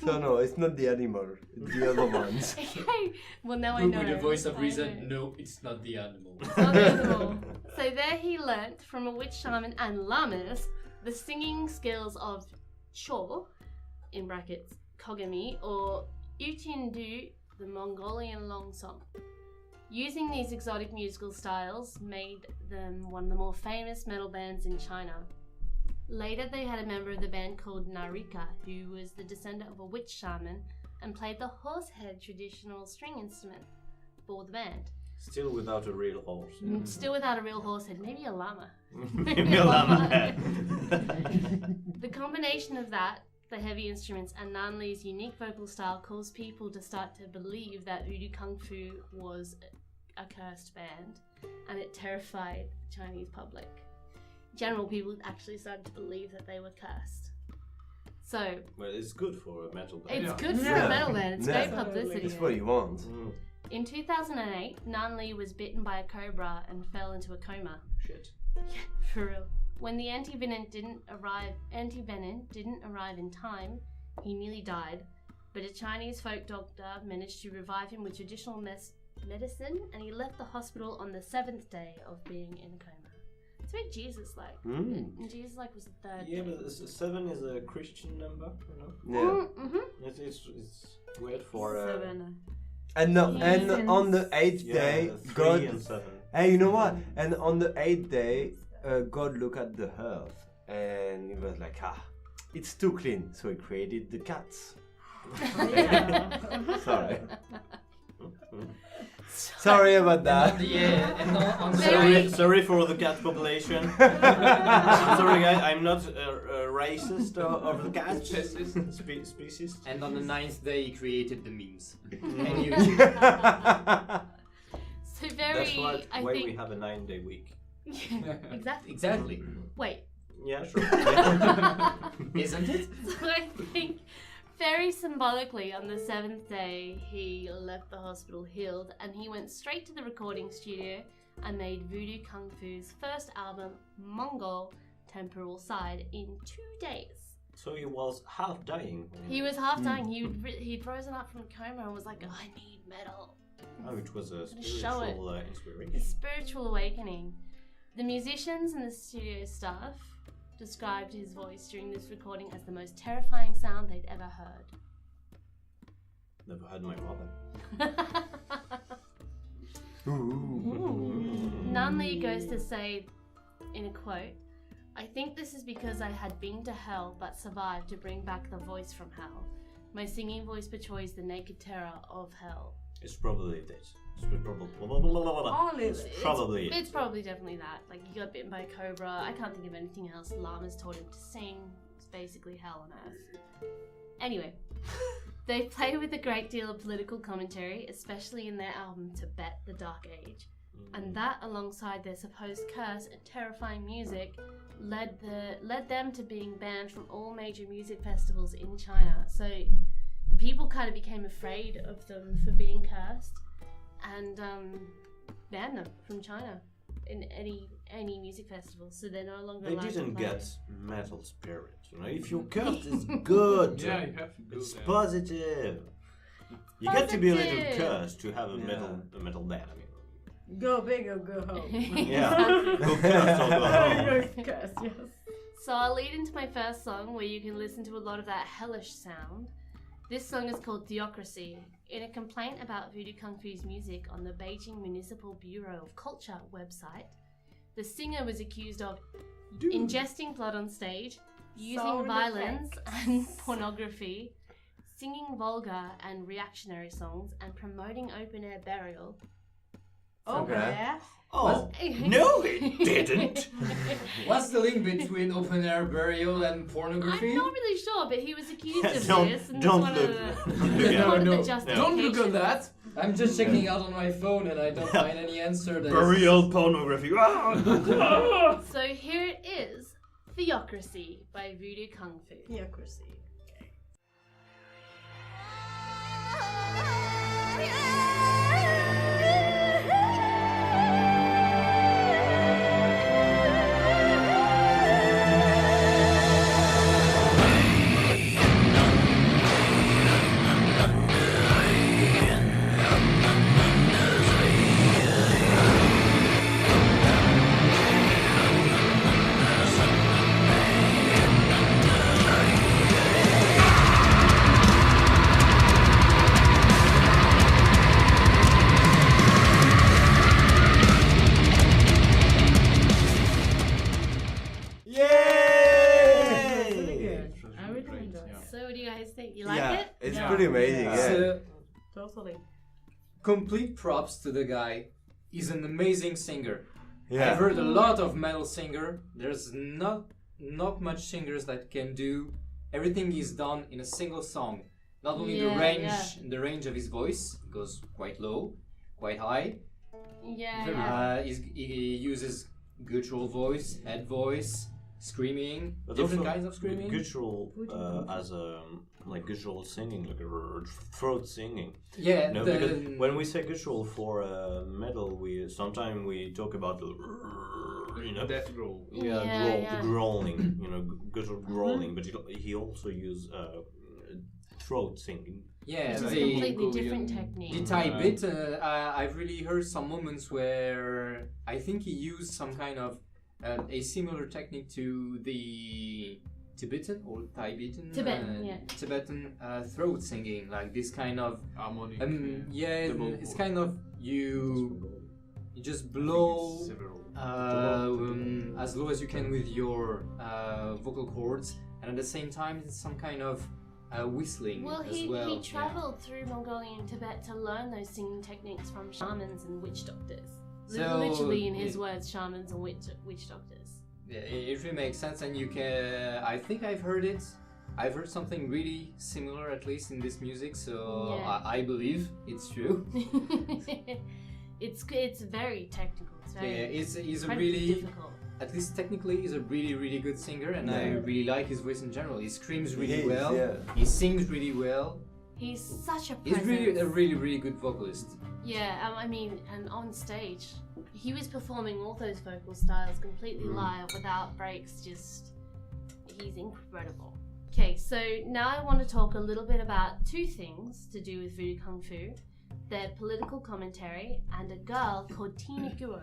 So no, it's not the animal, it's the other ones. Okay. Well, now I know. With the voice of I reason, know. no, it's not the animal. It's not the animal. So there he learnt from a witch shaman and llamas the singing skills of Cho, in brackets, Kogami, or Utindu, the Mongolian long song. Using these exotic musical styles made them one of the more famous metal bands in China. Later they had a member of the band called Narika, who was the descendant of a witch shaman and played the horsehead traditional string instrument for the band. Still without a real horse. Still without a real horse head, maybe a llama. Maybe a llama head. The combination of that, the heavy instruments, and Nan Li's unique vocal style caused people to start to believe that Voodoo Kungfu was a cursed band, and it terrified the Chinese public. In general, people actually started to believe that they were cursed. So, Well, it's good for a metal band. it's good for Yeah. a metal band. It's great Yeah. publicity. It's what you want. In 2008, Nan Li was bitten by a cobra and fell into a coma. Shit. For real. When the antivenom didn't arrive in time, he nearly died. But a Chinese folk doctor managed to revive him with traditional medicine, and he left the hospital on the 7th day of being in a coma. It's very Jesus-like. And Jesus-like was the 3rd Yeah, day. but 7 is a Christian number, you know? Yeah. Mm-hmm. It's weird for... 7. And on the 8th day, 3 God. and 7. Hey, you know what? And on the 8th day, God looked at the earth and he was like, it's too clean. So he created the cats. Sorry. Sorry about that. Yeah, and on Sorry for the cat population. Sorry, guys, I'm not a racist of the cat species. And on the 9th day, he created the memes. So very, That's why I we think... have a 9-day week. Exactly. Exactly. Wait. Yeah, sure. Isn't it? So I think very symbolically on the 7th day he left the hospital healed, and he went straight to the recording studio and made Voodoo Kungfu's first album, Mongol Temporal Side, in 2 days. So he was half dying. He was half dying. He'd frozen up from a coma and was like, I need metal. Oh, which was a Show it. spiritual A inspiration. spiritual awakening. The musicians and the studio staff described his voice during this recording as the most terrifying sound they'd ever heard. Never heard my mother. Nan Li goes to say, in a quote, I think this is because I had been to hell but survived to bring back the voice from hell. My singing voice portrays the naked terror of hell. It's probably this. It's probably it. It's probably definitely that. Like, he got bitten by a cobra. I can't think of anything else. Llamas taught him to sing. It's basically hell on earth. Anyway, they play with a great deal of political commentary, especially in their album Tibet, The Dark Age. And that, alongside their supposed curse and terrifying music, led them to being banned from all major music festivals in China. So the people kind of became afraid of them for being cursed, and banned them from China in any music festival. So they're no longer They allowed didn't to play. get metal spirit. You know, if you're cursed, it's good. Yeah, you have to go It's there. positive. You get to be a little Positive. cursed to have a metal band. I mean, Go big or go home. yeah. Go cursed or go home. Curse, yes. So I'll lead into my first song, where you can listen to a lot of that hellish sound. This song is called Theocracy. In a complaint about Voodoo Kungfu's music on the Beijing Municipal Bureau of Culture website, the singer was accused of ingesting blood on stage, using Sound violence and pornography, singing vulgar and reactionary songs, and promoting open-air burial. Okay. Oh, no, it didn't. What's the link between open air burial and I'm pornography? not really sure, but he was accused of Don't- this, and don't it's one look. of the, Yeah. one of the No, justifications. Don't Google that. I'm just checking out on my phone and I don't find any answer. That Burial pornography. So here it is, Theocracy by Voodoo Kungfu. Theocracy. Yay! I really enjoy it. So what do you guys think? You like Yeah, it? it's Yeah. pretty amazing. Yeah. Yeah. So, Totally. complete props to the guy is an amazing singer. Yeah. I've heard a lot of metal singer. There's not much singers that can do everything he's done in a single song. Not only the range of his voice goes quite low, quite high. He uses guttural voice, head voice, screaming, But different also kinds of screaming. Guttural as a like guttural singing, like a throat singing. Yeah, No, because when we say guttural for metal, we sometimes we talk about the Death growl. growling, guttural growling. But he also used throat singing. Yeah, Which is a they completely different technique. the tie bit. I've really heard some moments where I think he used some kind of a similar technique to the Tibetan or Tibetan throat singing, like this kind of Harmonic. it's kind of you just blow as low as you can with your vocal cords, and at the same time it's some kind of whistling Well, as he well. travelled through Mongolia and Tibet to learn those singing techniques from shamans and witch doctors. So, Literally, in his words, shamans and witch doctors. Yeah, it really makes sense, and you can. I think I've heard it. I've heard something really similar, at least in this music. So Yeah. I believe it's true. It's very technical. It's very He's a incredibly really, difficult. at least technically, he's a really good singer, and I really like his voice in general. He screams really well. Yeah. He sings really well. He's such a He's presence. really good vocalist. Yeah, I mean, and on stage, he was performing all those vocal styles completely live without breaks. He's incredible. Okay, so now I want to talk a little bit about two things to do with Voodoo Kung Fu: their political commentary and a girl called Tina Guo.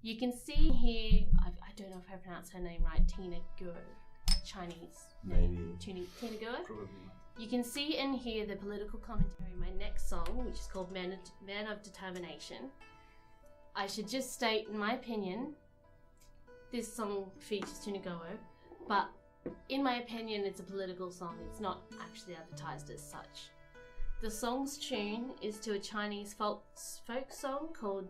You can see here, I don't know if I pronounced her name right, Tina Guo, Chinese name. Tina Guo. Probably. You can see and hear the political commentary in my next song, which is called Man of Determination. I should just state, in my opinion, this song features Tina Guo, but in my opinion, it's a political song. It's not actually advertised as such. The song's tune is to a Chinese folk song called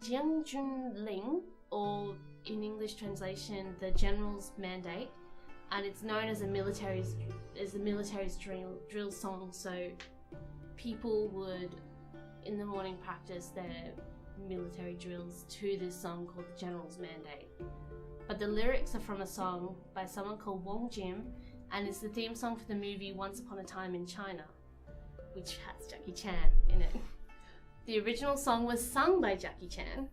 Jiangjunling, or in English translation, The General's Mandate, and it's known as the military's drill song. So people would, in the morning, practice their military drills to this song called The General's Mandate. But the lyrics are from a song by someone called Wong Jim, and it's the theme song for the movie Once Upon a Time in China, which has Jackie Chan in it. The original song was sung by Jackie Chan,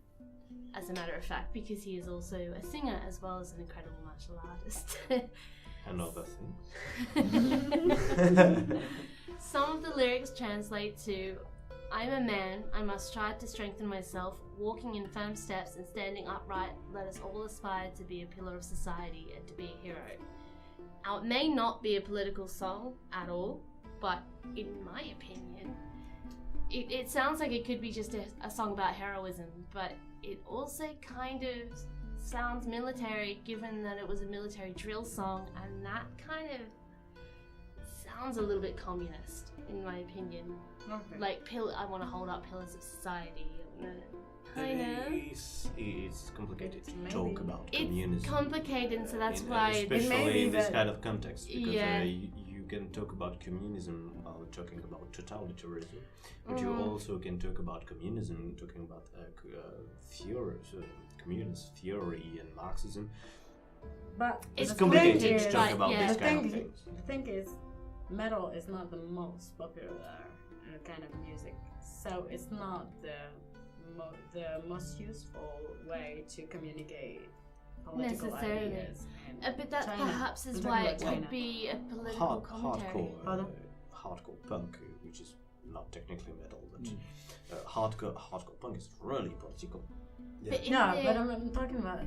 as a matter of fact, because he is also a singer as well as an incredible martial artist. And other things. Some of the lyrics translate to, I'm a man, I must strive to strengthen myself, walking in firm steps and standing upright, let us all aspire to be a pillar of society and to be a hero. Now, it may not be a political song at all, but in my opinion, it sounds like it could be just a song about heroism, but it also kind of sounds military, given that it was a military drill song, and that kind of sounds a little bit communist, in my opinion. Okay. Like, I want to hold up pillars of society. Kind of. It's complicated to Maybe. talk about It's communism. complicated, and so that's why especially in this that- kind of context, because Yeah. You can talk about communism while talking about totalitarianism, but you also can talk about communism talking about theory, communist theory and Marxism. But It's It's complicated blended, to talk right, about yeah. these the kind of thing, things. the thing is, metal is not the most popular kind of music, so it's not the most useful way to communicate political Necessarily. ideas. in But that China. perhaps is I'm talking why about it China. could be a political commentary. Hardcore punk, which is not technically metal, but hardcore punk is really political. But in No, the- but I'm talking about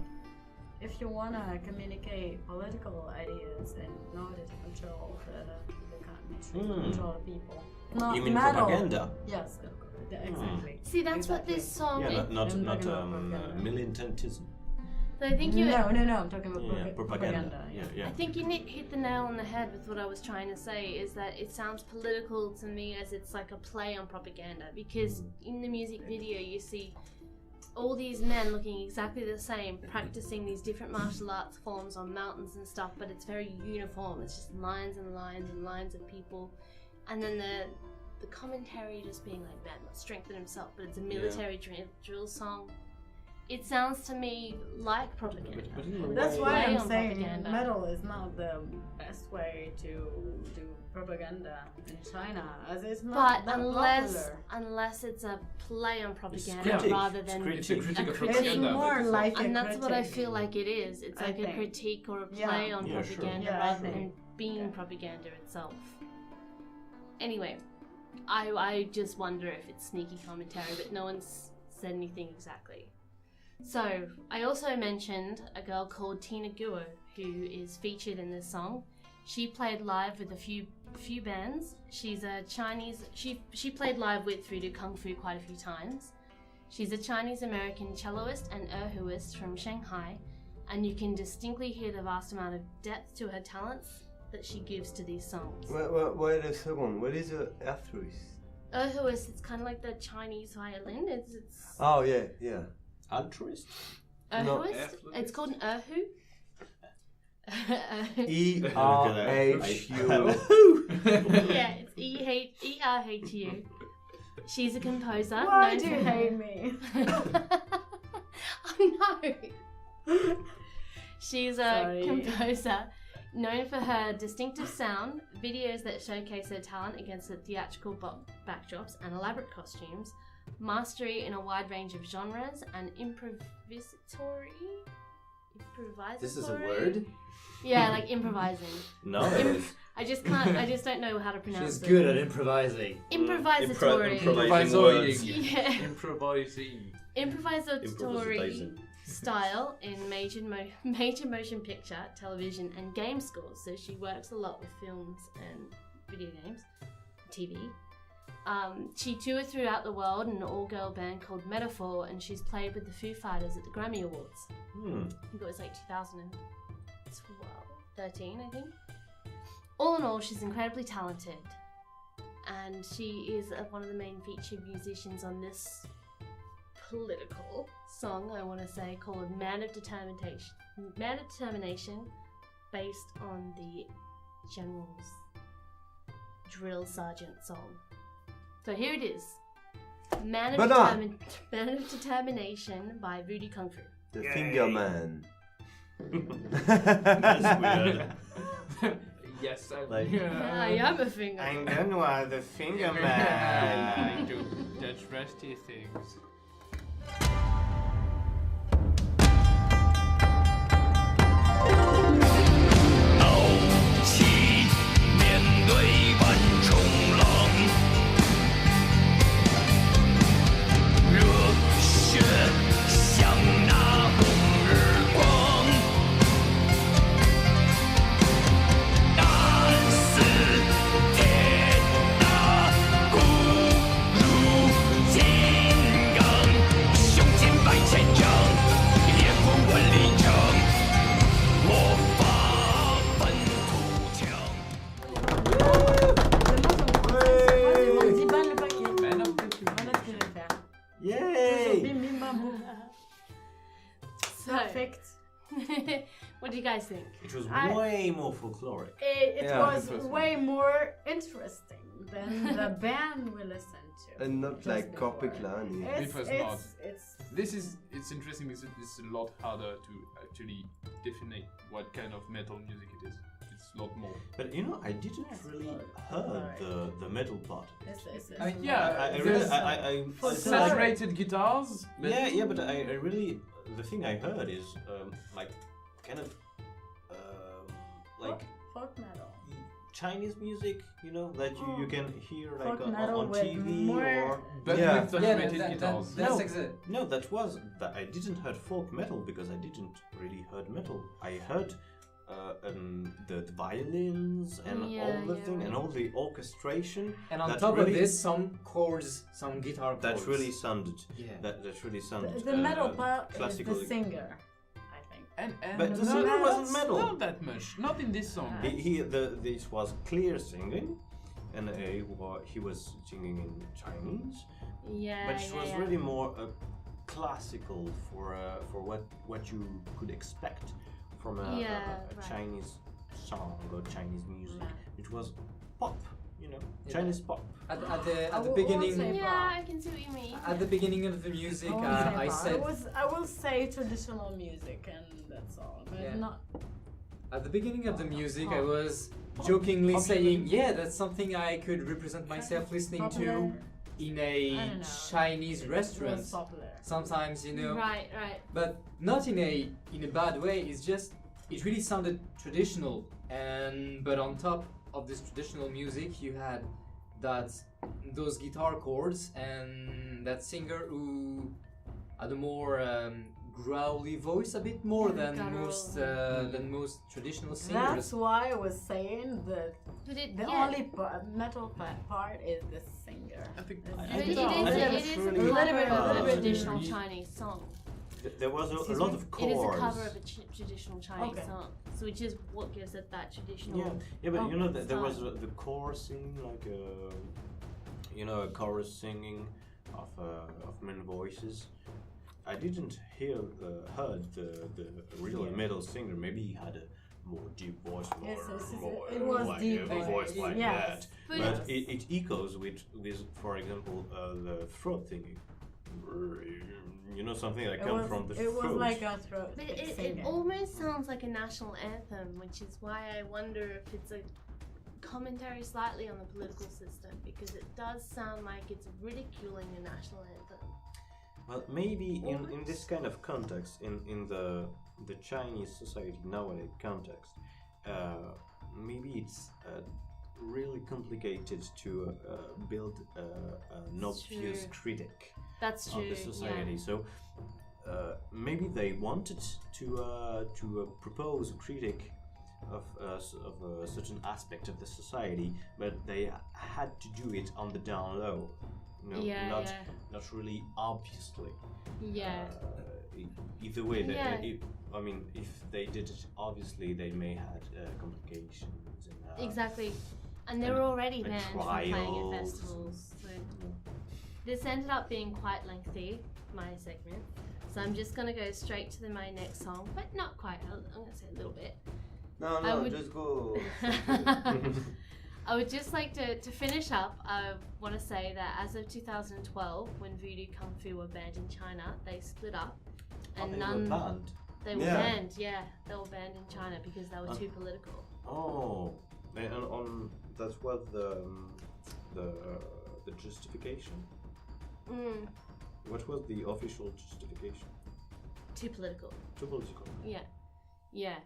if you want to communicate political ideas in order to control the country, control the people. Not You mean metal. propaganda? Yes, exactly. See, that's what this song Yeah, is. not I'm talking about propaganda. militantism. So I think you. No, I'm talking about propaganda. Yeah. I think you hit the nail on the head with what I was trying to say. Is that it sounds political to me as it's like a play on propaganda, because in the music video you see all these men looking exactly the same, practicing these different martial arts forms on mountains and stuff, but it's very uniform. It's just lines and lines and lines of people, and then the commentary just being like, man must strengthen himself, but it's a military drill song. It sounds to me like propaganda. That's why Play I'm on saying propaganda. metal is not the best way to do propaganda in China, as it's not But that popular. unless it's a play on propaganda critique. rather than It's a critique of critique. propaganda. It's more like a and that's what I critic. feel like it is. It's I like a think. critique or a play Yeah. on Yeah, sure. propaganda Yeah, I rather think. than being propaganda itself. Anyway, I just wonder if it's sneaky commentary, but no one's said anything exactly. So, I also mentioned a girl called Tina Guo, who is featured in this song. She played live with a few bands. She's a Chinese. She played live with Voodoo Kungfu quite a few times. She's a Chinese-American celloist and erhuist from Shanghai, and you can distinctly hear the vast amount of depth to her talents that she gives to these songs. Wait a second. What is a erhuist? Erhuist, it's kind of like the Chinese violin. It's Oh yeah. Altruist? erhuist. erhuist. It's called an erhu. ERHU. Yeah, it's ERHU. She's a composer. Why known do you for- hate me? I know. She's a Sorry. composer known for her distinctive sound, videos that showcase her talent against the theatrical backdrops and elaborate costumes, mastery in a wide range of genres, and improvisatory. This is a word. Yeah, like improvising. No, it is. I just can't. I just don't know how to pronounce She's it. good at improvising. Improvisatory. Improvising words. Yeah. Improvising. Improvisatory Improvisation. style in major motion picture, television, and game scores. So she works a lot with films and video games, TV. She toured throughout the world in an all-girl band called Metaphor, and she's played with the Foo Fighters at the Grammy Awards. I think it was like 2013, I think. All in all, she's incredibly talented, and she is one of the main featured musicians on this political song, I want to say, called Man of Determination, based on the General's Drill Sergeant song. So here it is. Man of Determination by Voodoo Kungfu. The Finger Man. That's weird. Yes, I Like- I am a finger. I'm Benoit, the finger I man. do Dutch rusty things. 起面对万重浪，热血像那红日光，胆似铁打骨如金刚，胸襟百千丈，烈火万里长，我发愤图强。 On dit ban le paquet. Man of the Voilà ce que je vais faire. Yay! Bim bim bam boum. So, Perfect. what do you guys think? It was I- way more folkloric. It Yeah, was it was way more interesting than the band we listened to. And not just like before. Kopiklani. It was not. It's It's interesting because it's a lot harder to actually define what kind of metal music it is. It's a lot more. But you know, I didn't really heard the metal part. it's Yeah, I there's really, I feel like- saturated guitars. But yeah, but I really, the thing I heard is like kind of like folk metal. Chinese music, you know, that you can hear like Folk on metal with TV more- or but Yeah. with saturated guitars. That's No. exact. no, that was that I didn't heard folk metal because I didn't really heard metal. I heard the violins and Yeah, all the yeah, thing and right. all the orchestration. And on that top really, of this, some chords, some guitar chords. that really sounded. Yeah. That really sounded. The metal part is classical. the singer, I think. And But the no, singer no, wasn't that's metal. Not that much. Not in this song. This was clear singing, and he was singing in Chinese, Yeah, but it was yeah. really more classical for what you could expect from a right. Chinese song or Chinese music. Yeah. It was pop, you know, Yeah. Chinese pop. At I the will beginning, say Yeah, pop. I can see what you mean. at the beginning of the music, I said I will say traditional music, and that's all. But Yeah. not. at the beginning of the music, I Pop. was jokingly Popular. saying, yeah, that's something I could represent myself listening Popular. to in I a don't know. Chinese It restaurant. was popular. Sometimes, you know, Right. but not in a bad way. It's just it really sounded traditional, and but on top of this traditional music, you had those guitar chords and that singer who had a more growly voice, a bit more than Guttural. most traditional singers. That's why I was saying that But it, the yeah. only metal part is the singer. I think But I it think- is, I think it it's is really- a cover a of little a bit traditional different. Chinese song. There was a Excuse lot me? of It chords. is a cover of a traditional Chinese Okay. song, so which is what gives it that traditional. Yeah, but you know that there was style. the chorus singing, like a chorus singing of men voices. I didn't heard the real metal singer. Maybe he had a more deep voice, more it was like deep a voice like yes. that. But But it echoes with, for example, the throat singing. You know, something that comes from the It throat. was like a throat But it singing. almost sounds like a national anthem, which is why I wonder if it's a commentary slightly on the political system, because it does sound like it's ridiculing the national anthem. Well, maybe in this kind of context, in the Chinese society nowadays context, maybe it's really complicated to build an obvious True. critic That's of true. the society. So maybe they wanted to propose a critic of a certain aspect of the society, but they had to do it on the down low. You know, Yeah, not really obviously. Yeah. Either way, Yeah. if they did it obviously, they may had complications and Exactly. And they were already and banned from playing at trials. festivals. So this ended up being quite lengthy, my segment. So I'm just gonna go straight to my next song, but not quite. I'm gonna say a little bit. No, would- just go. I would just like to finish up. I want to say that as of 2012, when Voodoo Kungfu were banned in China, they split up, and they none. were banned. They were Yeah. banned. Yeah, they were banned in China because they were too political. Oh, and that was the justification. Mm, What was the official justification? too political. Too political. Yeah.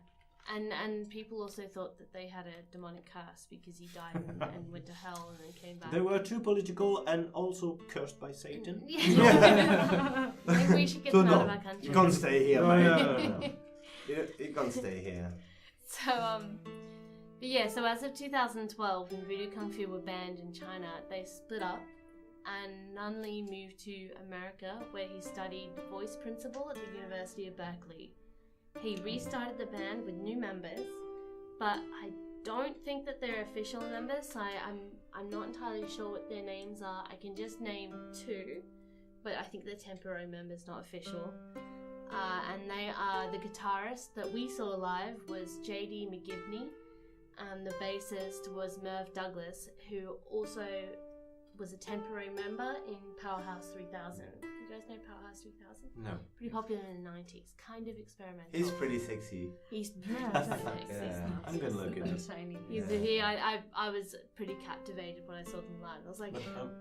And people also thought that they had a demonic curse because he died and went to hell and then came back. They were too political and also cursed by Satan. Yeah. Maybe we should get So them out no, of our country. you can't stay here, No, man. no. You can't stay here. So but yeah, so as of 2012, when Voodoo Kungfu were banned in China, they split up, and Nun Li moved to America, where he studied voice principle at the University of Berkeley. He restarted the band with new members, but I don't think that they're official members. So I'm not entirely sure what their names are. I can just name two, but I think they're temporary members, not official. And they are the guitarist that we saw live was J.D. McGivney, and the bassist was Merv Douglas, who also was a temporary member in Powerhouse 3000. You guys know Powerhouse 3000? No. Pretty popular in the 90s, kind of experimental. He's pretty sexy. He's Yeah, Yeah. I'm gonna look at it. Shiny. I was pretty captivated when I saw them live. I was like,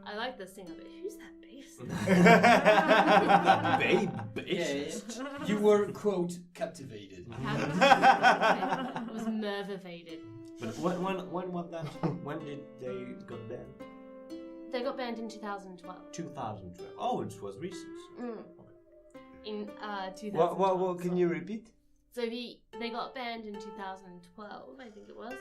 I like this singer, but who's that bass? Babe, You were, quote, captivated. It was Merv-evaded. But when was that? When did they got banned? They got banned in 2012. 2012. Oh, it was recent. In 2012. What? Can you repeat? So they got banned in 2012, I think it was,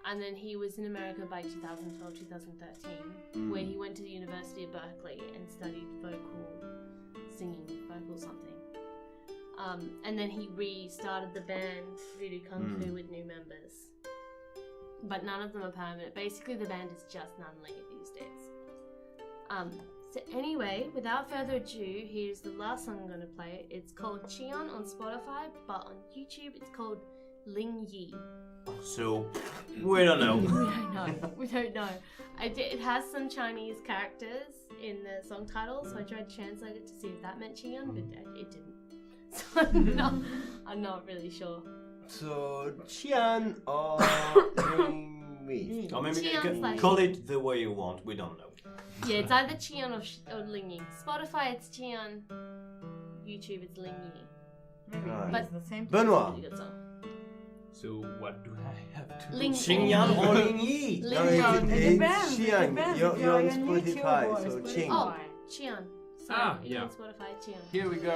and then he was in America by 2012, 2013, where he went to the University of Berkeley and studied vocal something. And then he restarted the band Voodoo Kungfu with new members. But none of them are permanent. Basically, the band is just Nunley these days. So anyway, without further ado, here's the last song I'm going to play. It's called Cheon on Spotify, but on YouTube it's called Ling Yi. So, we don't know. We don't know. It has some Chinese characters in the song title, so I tried to translate it to see if that meant Cheon, but it didn't. So I'm not really sure. So, Qian or Ling Yi? Or maybe you Cheon can slash- call it the way you want, we don't know. Yeah, it's either Cheon or Ling Yi. Spotify it's Cheon, YouTube it's Ling Yi. Maybe Right. But it's the same. Benoit. Really good song. So what do I have to Ling do? Xinyan or Ling Yi? Ling No, Yi. it's Qian. You're If on a YouTube Spotify, or so Spotify. Qing. Oh, Cheon. Sorry, Ah, it's yeah. on Spotify, Cheon. Here we go.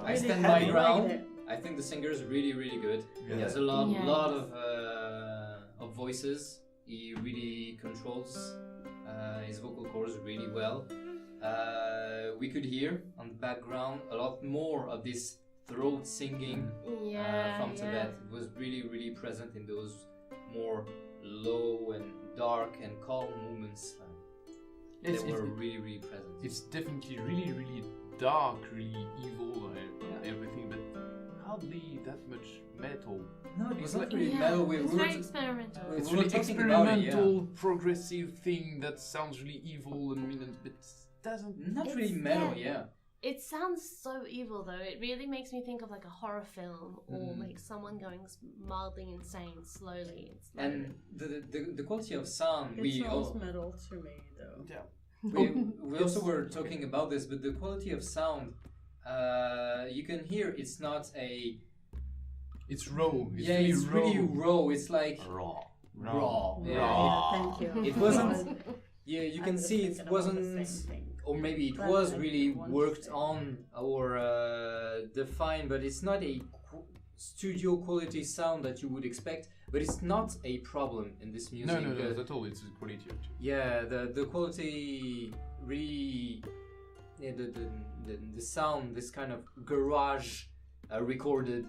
I stand my ground. I think the singer is really, really good. Yeah. He has a lot Yeah. of voices. He really controls his vocal cords really well. We could hear on the background a lot more of this throat singing from Tibet. It was really, really present in those more low and dark and calm moments. They were really, really present. It's definitely really, really dark, really evil, everything, but hardly that much metal. No, it was It's not like- really Yeah, metal. it's very experimental. we It's were really talking about it, experimental, progressive thing that sounds really evil and mean, but doesn't. Not It's- really metal, yeah. yeah. It sounds so evil though. It really makes me think of like a horror film or like someone going mildly insane slowly. It's like, And the quality of sound, It we sounds all, metal to me, though. Yeah. we also were talking about this, but the quality of sound, you can hear it's not a. It's raw. It's Yeah, really it's raw. really raw. It's like Raw. raw. Yeah, Yeah. thank you. It wasn't. Yeah, you I can was see thinking it about the wasn't, same thing. or maybe it But was I really want to worked say- on or defined, but it's not a studio quality sound that you would expect. But it's not a problem in this music. No, because- not at all. It's the quality actually. Yeah, the quality really, yeah, the sound, this kind of garage recorded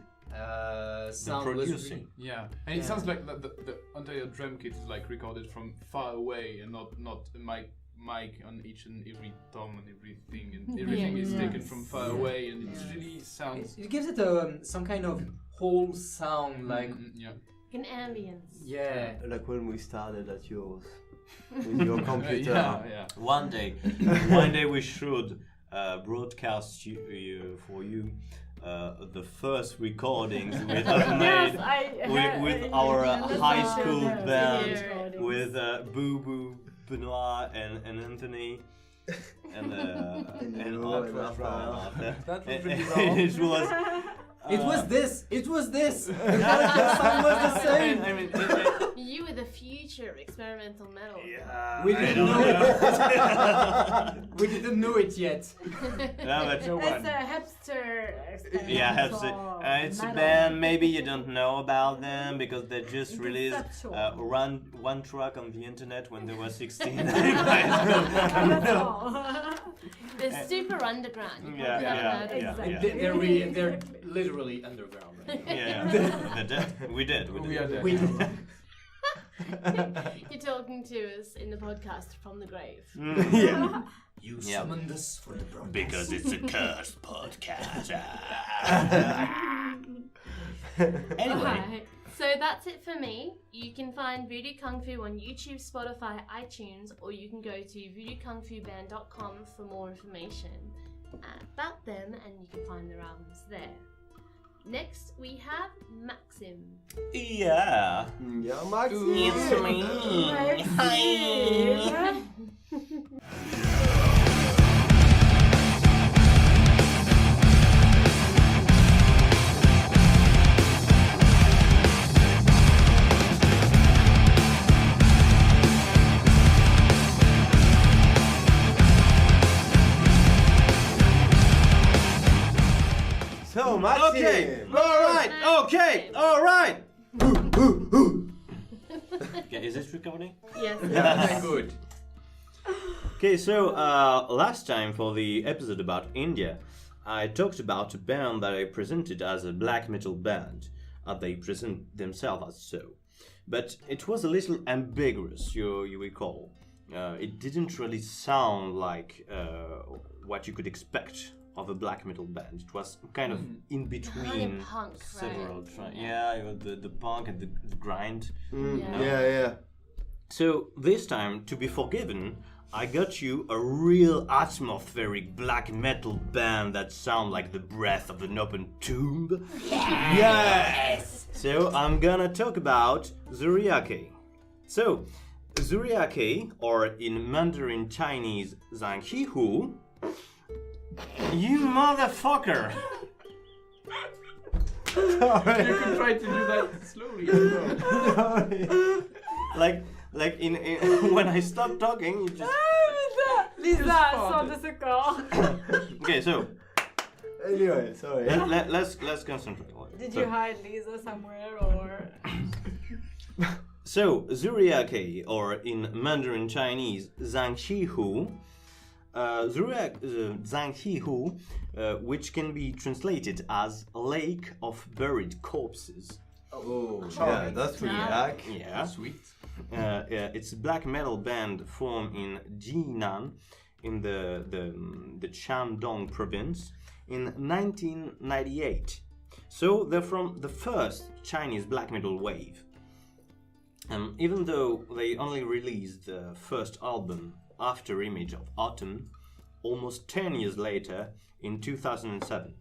sound was producing. really, Yeah, and it sounds like the entire drum kit is like recorded from far away and not a mic on each and every tom and everything, and everything is taken from far away, and it really sounds. it gives it some kind of whole sound, like Yeah. an ambience. yeah. Like when we started at yours with your computer. Yeah. One day we should broadcast for you the first recordings we have made with our high school band, with Boo Boo, Benoit, and Anthony, and Ultra Raw. That was really It was. It was this. It was this. The quality of sound was the same. I mean, You were the future of experimental metal. yeah, We I didn't don't know know. it. We didn't know it yet. Yeah, but It's a hipster experimental yeah, have to. It's a metal. band. Maybe you don't know about them because they just released Conceptual. one track on the internet when they were 16. That's all. They're super underground. You Yeah, probably haven't yeah, heard of yeah, them. yeah. They're literally underground. We did. We are there. We did. You're talking to us in the podcast from the grave. Yeah. You Yeah. summoned us for the broadcast. Because it's a cursed podcast. Anyway, Alright, so that's it for me. You can find Voodoo Kungfu on YouTube, Spotify, iTunes, or you can go to voodooKungFuBand.com for more information. about them, and you can find their albums there. Next, we have Maxim. Yeah. Yeah, Maxi. It's me. So, Maxi. Okay. All right. Okay, is this recording? Yes. Yeah, good. Okay, so last time for the episode about India, I talked about a band that I presented as a black metal band, as they present themselves as so. But it was a little ambiguous, you recall. It didn't really sound like what you could expect of a black metal band. It was kind of in between punk, several right? tracks. Yeah, you know, the punk and the grind. Yeah. So this time, to be forgiven, I got you a real atmospheric black metal band that sound like the breath of an open tomb. Yes! So I'm gonna talk about Zuriaake. So, Zuriaake, or in Mandarin Chinese, Zhanghi Hu. You motherfucker! You can try to do that slowly. Like in when I stop talking, you just. Lisa, sans de secours. Okay, so Anyway, sorry. let's concentrate. Did you hide Lisa somewhere or? So Zuriaake, or in Mandarin Chinese, Zhanghi Hu. Zhanghi Hu, which can be translated as Lake of Buried Corpses. Oh, yeah, that's really hack. Yeah. Sweet. It's a black metal band formed in Jinan, in the Shandong province, in 1998. So they're from the first Chinese black metal wave. Even though they only released the first album, After Image of Autumn, almost 10 years later, in 2007.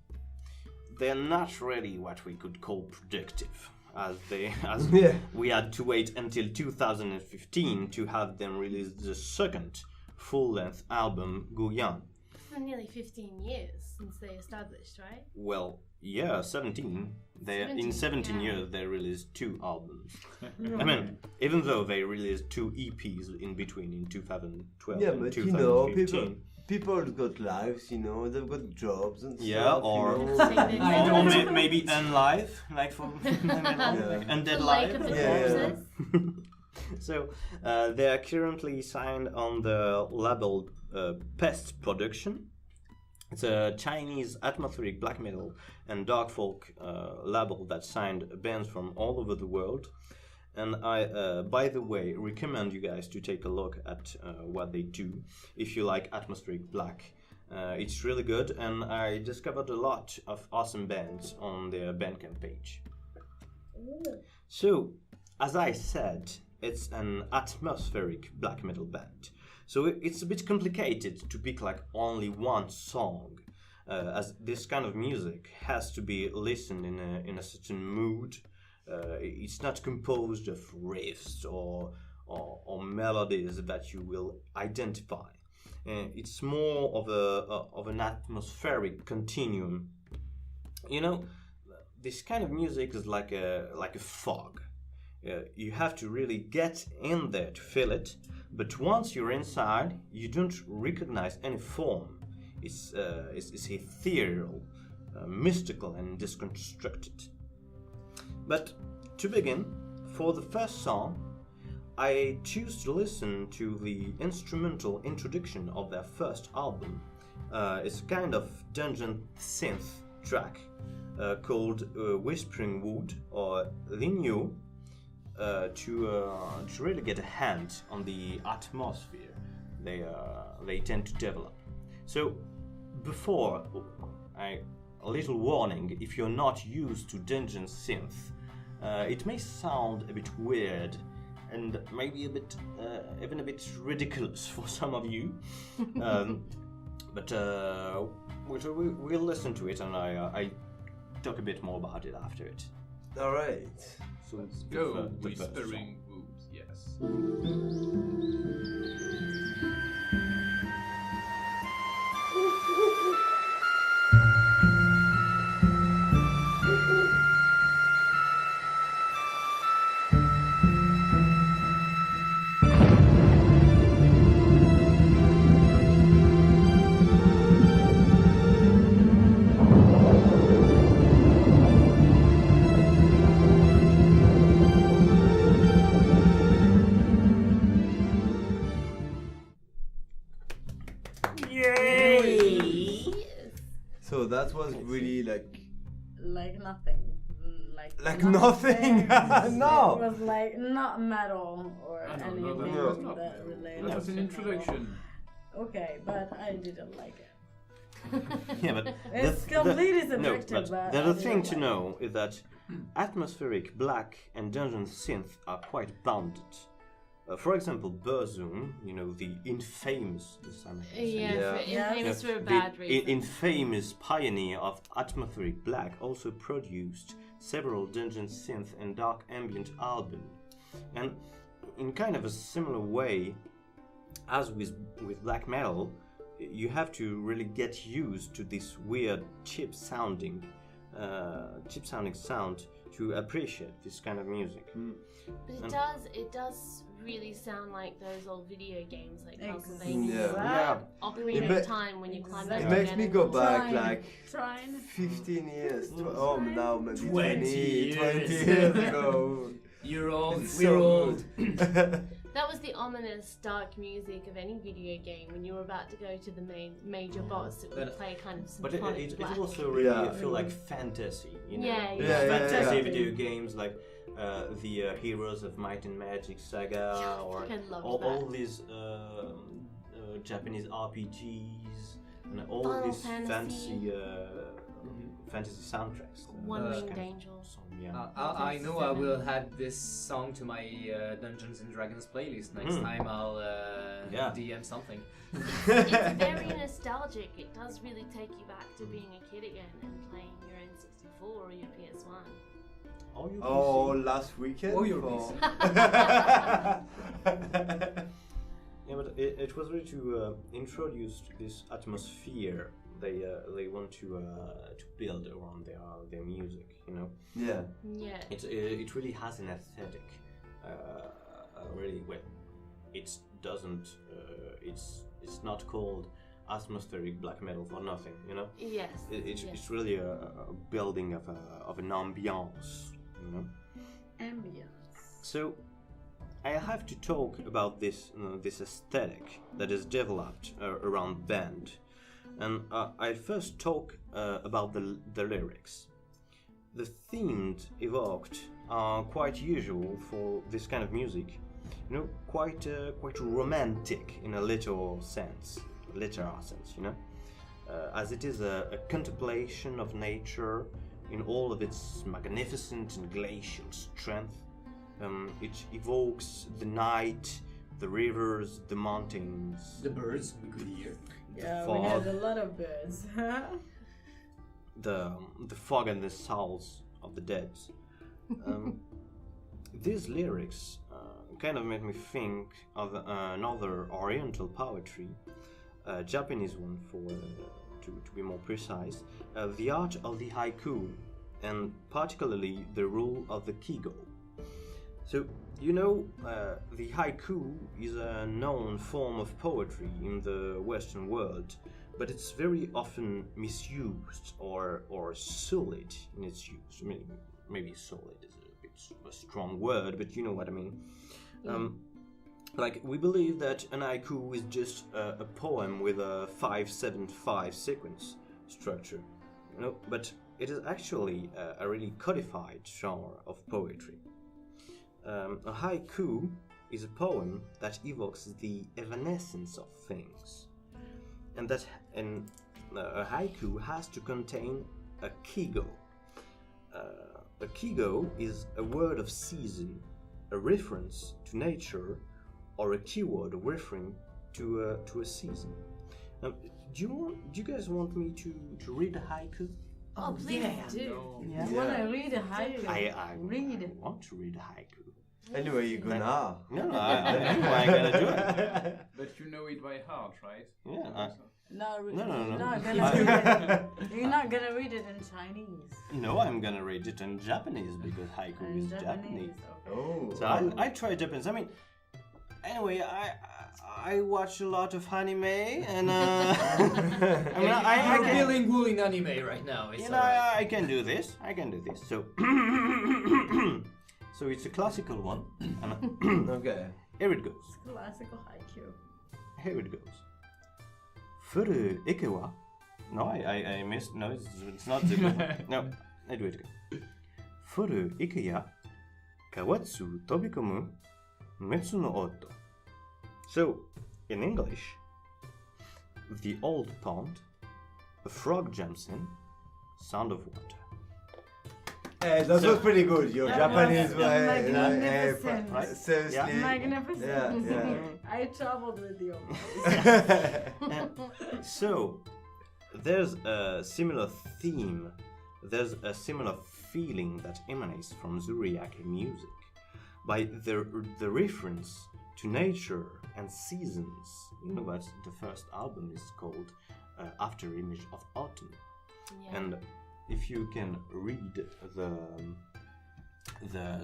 They're not really what we could call productive, as we had to wait until 2015 to have them release the second full-length album, Guyan. For nearly 15 years since they established, right? Well, yeah, 17. In 17 years, they released 2 albums. I mean, even though they released 2 EPs in between in 2012 Yeah, and but 2015. people got lives, they've got jobs and Yeah, stuff. or maybe unlive, like for like Undead The Live. Lake of the Yeah. Corpses. So they are currently signed on the label Pest Production. It's a Chinese atmospheric black metal and dark folk label that signed bands from all over the world. And I, by the way, recommend you guys to take a look at what they do if you like atmospheric black. It's really good, and I discovered a lot of awesome bands on their Bandcamp page. So, as I said, it's an atmospheric black metal band. So it's a bit complicated to pick like only one song, as this kind of music has to be listened in a certain mood. It's not composed of riffs or melodies that you will identify. It's more of an atmospheric continuum. This kind of music is like a fog. You have to really get in there to feel it, but once you're inside, you don't recognize any form. It's ethereal, mystical, and disconstructed. But to begin, for the first song, I choose to listen to the instrumental introduction of their first album. It's a kind of dungeon synth track called Whispering Wood, or Linyu, to really get a hand on the atmosphere they tend to develop. So before, a little warning: if you're not used to dungeon synth, it may sound a bit weird and maybe a bit even a bit ridiculous for some of you. But we'll listen to it, and I talk a bit more about it after it. All right. So Let's the go. first song. Whispering Wounds, yes. So that was really Like nothing. like nothing. No. It was like not metal or No, anything that was not that metal. related. That was an to introduction. metal. Okay, but I didn't like it. Yeah, but It's completely no, subjective, but but the I other didn't thing to like know is that atmospheric, black, and dungeon synth are quite bounded. For example, Burzum, you know, the infamous, this I'm saying, Yeah, Yeah. infamous for a the bad reason. infamous pioneer of atmospheric black also produced several dungeon synth and dark ambient albums. And in kind of a similar way as with black metal, you have to really get used to this weird cheap sounding sound to appreciate this kind of music. But it does really sound like those old video games like Exactly. Castlevania. Yeah. Ocarina It of ma- Time when you climb Exactly. It over makes again me and- go back Trying. like Trying. 15 years. Trying. Now maybe 20 20 years. years ago. You're old, It's we're so old. good. That was the ominous dark music of any video game when you were about to go to the major boss. It would But- play kind of But symphonic it black. also really Yeah. feel like fantasy, you know? Yeah, These yeah. fantasy Yeah. video games like the Heroes of Might and Magic saga, or I loved all that. these Japanese RPGs, and all Final these Fantasy. fantasy soundtracks. One This Winged kind of Angel. song, yeah. I know I will add this song to my Dungeons and Dragons playlist next time I'll Yeah. DM something. It's very nostalgic. It does really take you back to being a kid again and playing your N64 or your PS1. Or your Oh, PC. last weekend? Or your for- Yeah, but it was really to introduce this atmosphere they want to build around their music, you know. Yeah. Yeah. It really has an aesthetic. Really, well, it doesn't. It's not called atmospheric black metal for nothing, you know. Yes. It's really a building of an ambiance, you know. Ambience. So I have to talk about this aesthetic that is developed around band, and I first talk about the lyrics. The themes evoked are quite usual for this kind of music, you know, quite romantic in a literal sense, you know, as it is a contemplation of nature in all of its magnificent and glacial strength. It evokes the night, the rivers, the mountains, The birds, we could hear. Yeah, fog. we had a lot of birds. the fog and the souls of the dead. These lyrics kind of made me think of another Oriental poetry, Japanese one to be more precise, the art of the haiku, and particularly the rule of the kigo. So, you know, the haiku is a known form of poetry in the Western world, but it's very often misused or solid in its use. Maybe solid is a bit of a strong word, but you know what I mean. Like, we believe that an haiku is just a poem with a 5-7-5 sequence structure, you know, but it is actually a really codified genre of poetry. A haiku is a poem that evokes the evanescence of things, and a haiku has to contain a kigo. A kigo is a word of season, a reference to nature, or a keyword referring to a season. Do you guys want me to read a haiku? Oh, please do. No. Yeah. You wanna read a haiku? I Read it. want to read a haiku. Anyway, you're gonna. No, I'm gonna do it. But you know it by heart, right? Yeah. No. No. You're not gonna I- read it. You're not gonna read it in Chinese. No, I'm gonna read it in Japanese because haiku In is Japanese. Okay. Oh. So I try Japanese. I mean, anyway, I watch a lot of anime and I mean I You're can, bilingual in anime right now. It's you know alright. I can do this. So so it's a classical one. And Okay. here it goes. Classical haiku. Here it goes. Furu ike wa. No, I missed. No, it's not the good one. No, I do it again. Furu ike ya kawatsu tobikomu metsu no oto. So, in English, the old pond, a frog jumps in, sound of water. Hey, that was pretty good. Your That Japanese was way. magnificent. Right? Seriously. Magnificent. Yeah. I traveled with you. So, there's a similar theme, there's a similar feeling that emanates from Zuriaake music by the reference to nature and seasons. You know that the first album is called After Image of Autumn. Yeah. And if you can read the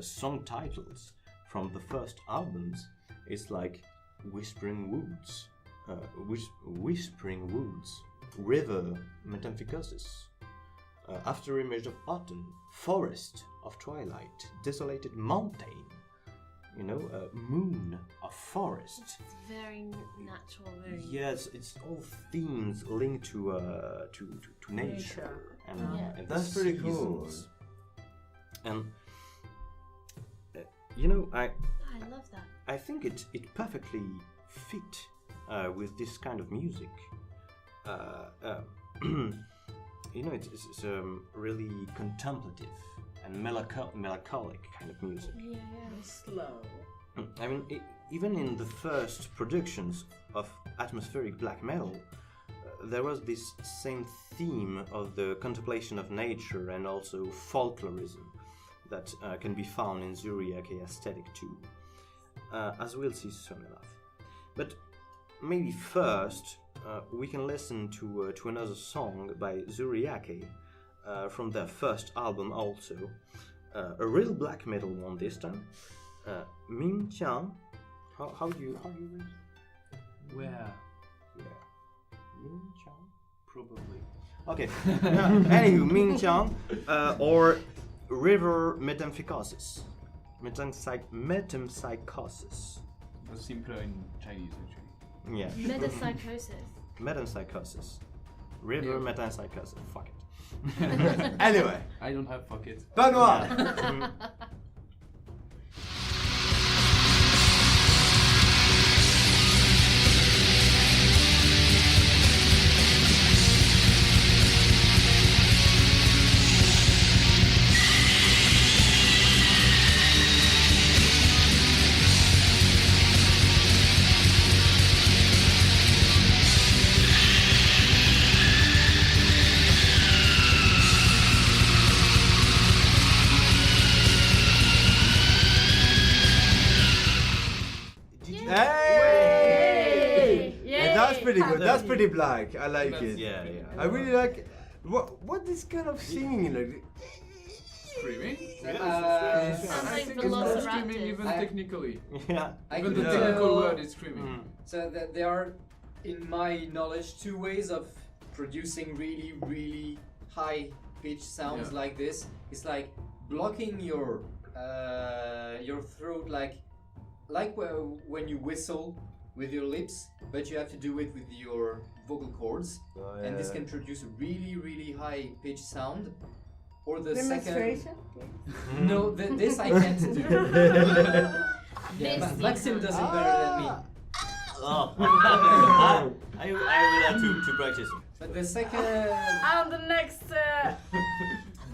song titles from the first albums, it's like Whispering Woods, Whispering Woods, River Metamorphosis, After Image of Autumn, Forest of Twilight, Desolated Mountain, you know, Moon of Forest. It's very natural, very. Yes, it's all themes linked to nature and, Yeah. and That's the pretty cool. seasons. And you know, I love that. I think it perfectly fit with this kind of music. You know, it's really contemplative and melancholic kind of music. Yeah. Slow. I mean, even in the first productions of atmospheric black metal, there was this same theme of the contemplation of nature and also folklorism that can be found in Zuriaake aesthetic too, as we'll see soon enough. But maybe first we can listen to another song by Zuriaake from their first album also, a real black metal one this time. Ming Chang, how do you read? Where? Ming Chang, probably. Okay. Anywho, Ming Chang, or River Metamorphosis. Metempsychosis. It's simpler in Chinese actually. Yeah. Metapsychosis. Metempsychosis. River Yeah. Metempsychosis. Fuck it. Anyway, I don't have pockets. Benoit. Hey! Yay! And that's pretty good. That's pretty black. I like That's- it. Yeah. I really like. What is kind of singing like? Screaming? Sounds I like think it's not Velociraptors. screaming even I- technically. Yeah. Even the Yeah. technical word is screaming. Mm. So there are, in my knowledge, two ways of producing really, really high pitch sounds Yeah. like this. It's like blocking your throat, like when you whistle with your lips, but you have to do it with your vocal cords, and this can produce a really, really high pitch sound. Or the Demonstration? second. No, this I can't do. This you Maxim can't. does it better than me. Oh. I will have to practice. But the second. And the next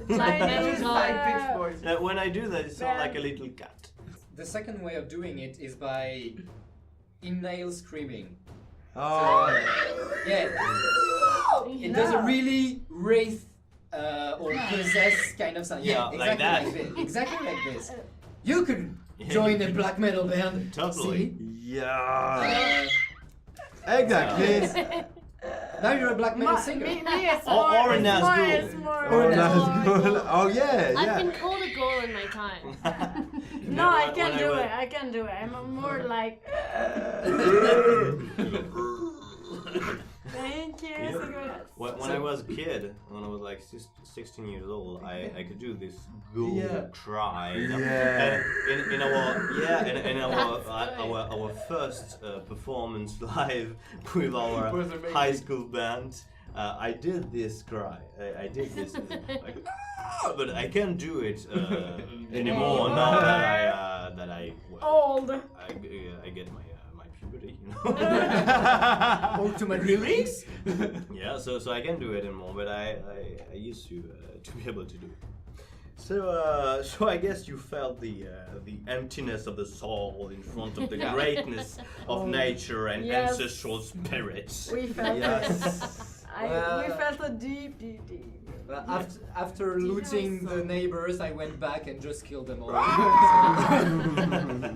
Chinese Chinese voice. When I do that, it sounds like a little cat. The second way of doing it is by inhale screaming. Oh, Yeah. It does a really wraith or possess kind of sound. Yeah, like that. This. Exactly like this. You could join a black metal band. Totally. yeah. Exactly. Now you're a black metal singer. Me, it's Or more, a it's Nazgul. more, it's more. Oh, that's good. Oh yeah, I've yeah. been called a ghoul in my time. No, I when can't do was- it. I can't do it. I'm more like. Thank you. Yeah. Cigarettes. When I was a kid, when I was like 16 years old, I could do this ghoul Yeah. cry. Yeah. In our first performance live with our was amazing. high school band, I did this cry. I did this like, but I can't do it anymore now that I Old. I get my puberty, you know. Ultimate lyrics. Yeah, so I can do it anymore, but I used to be able to do it. So I guess you felt the emptiness of the soul in front of the greatness of nature and Yes. ancestral spirits. We felt Yes. it. We felt a deep. After looting the neighbors, I went back and just killed them all.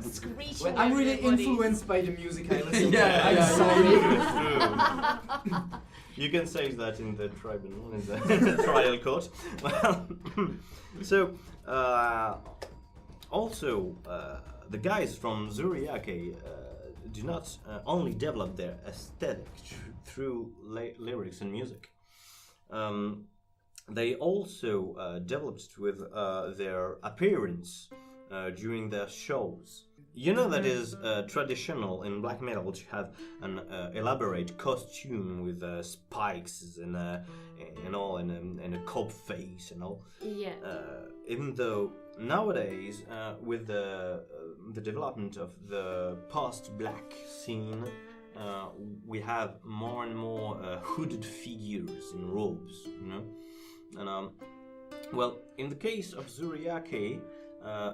Screeching Well, I'm over really their bodies. influenced by the music I listen to. Yeah, I'm yeah, sorry. You can say that in the tribunal, in the trial court. Well, so also the guys from Zuriaake do not only develop their aesthetic through lyrics and music. They also developed with their appearance during their shows. You know that is traditional in black metal to have an elaborate costume with spikes and all, and a cob face and all. Yeah. Even though nowadays, with the development of the post-black scene, we have more and more hooded figures in robes, you know. And well, in the case of Zuriaake,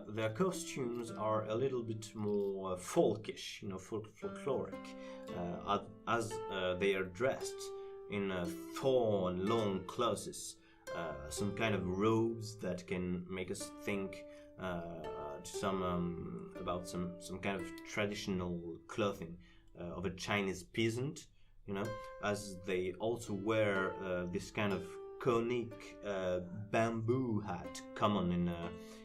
their costumes are a little bit more folkish, you know, folkloric, as they are dressed in thorn long clothes, some kind of robes that can make us think about some kind of traditional clothing of a Chinese peasant, you know, as they also wear this kind of conic bamboo hat common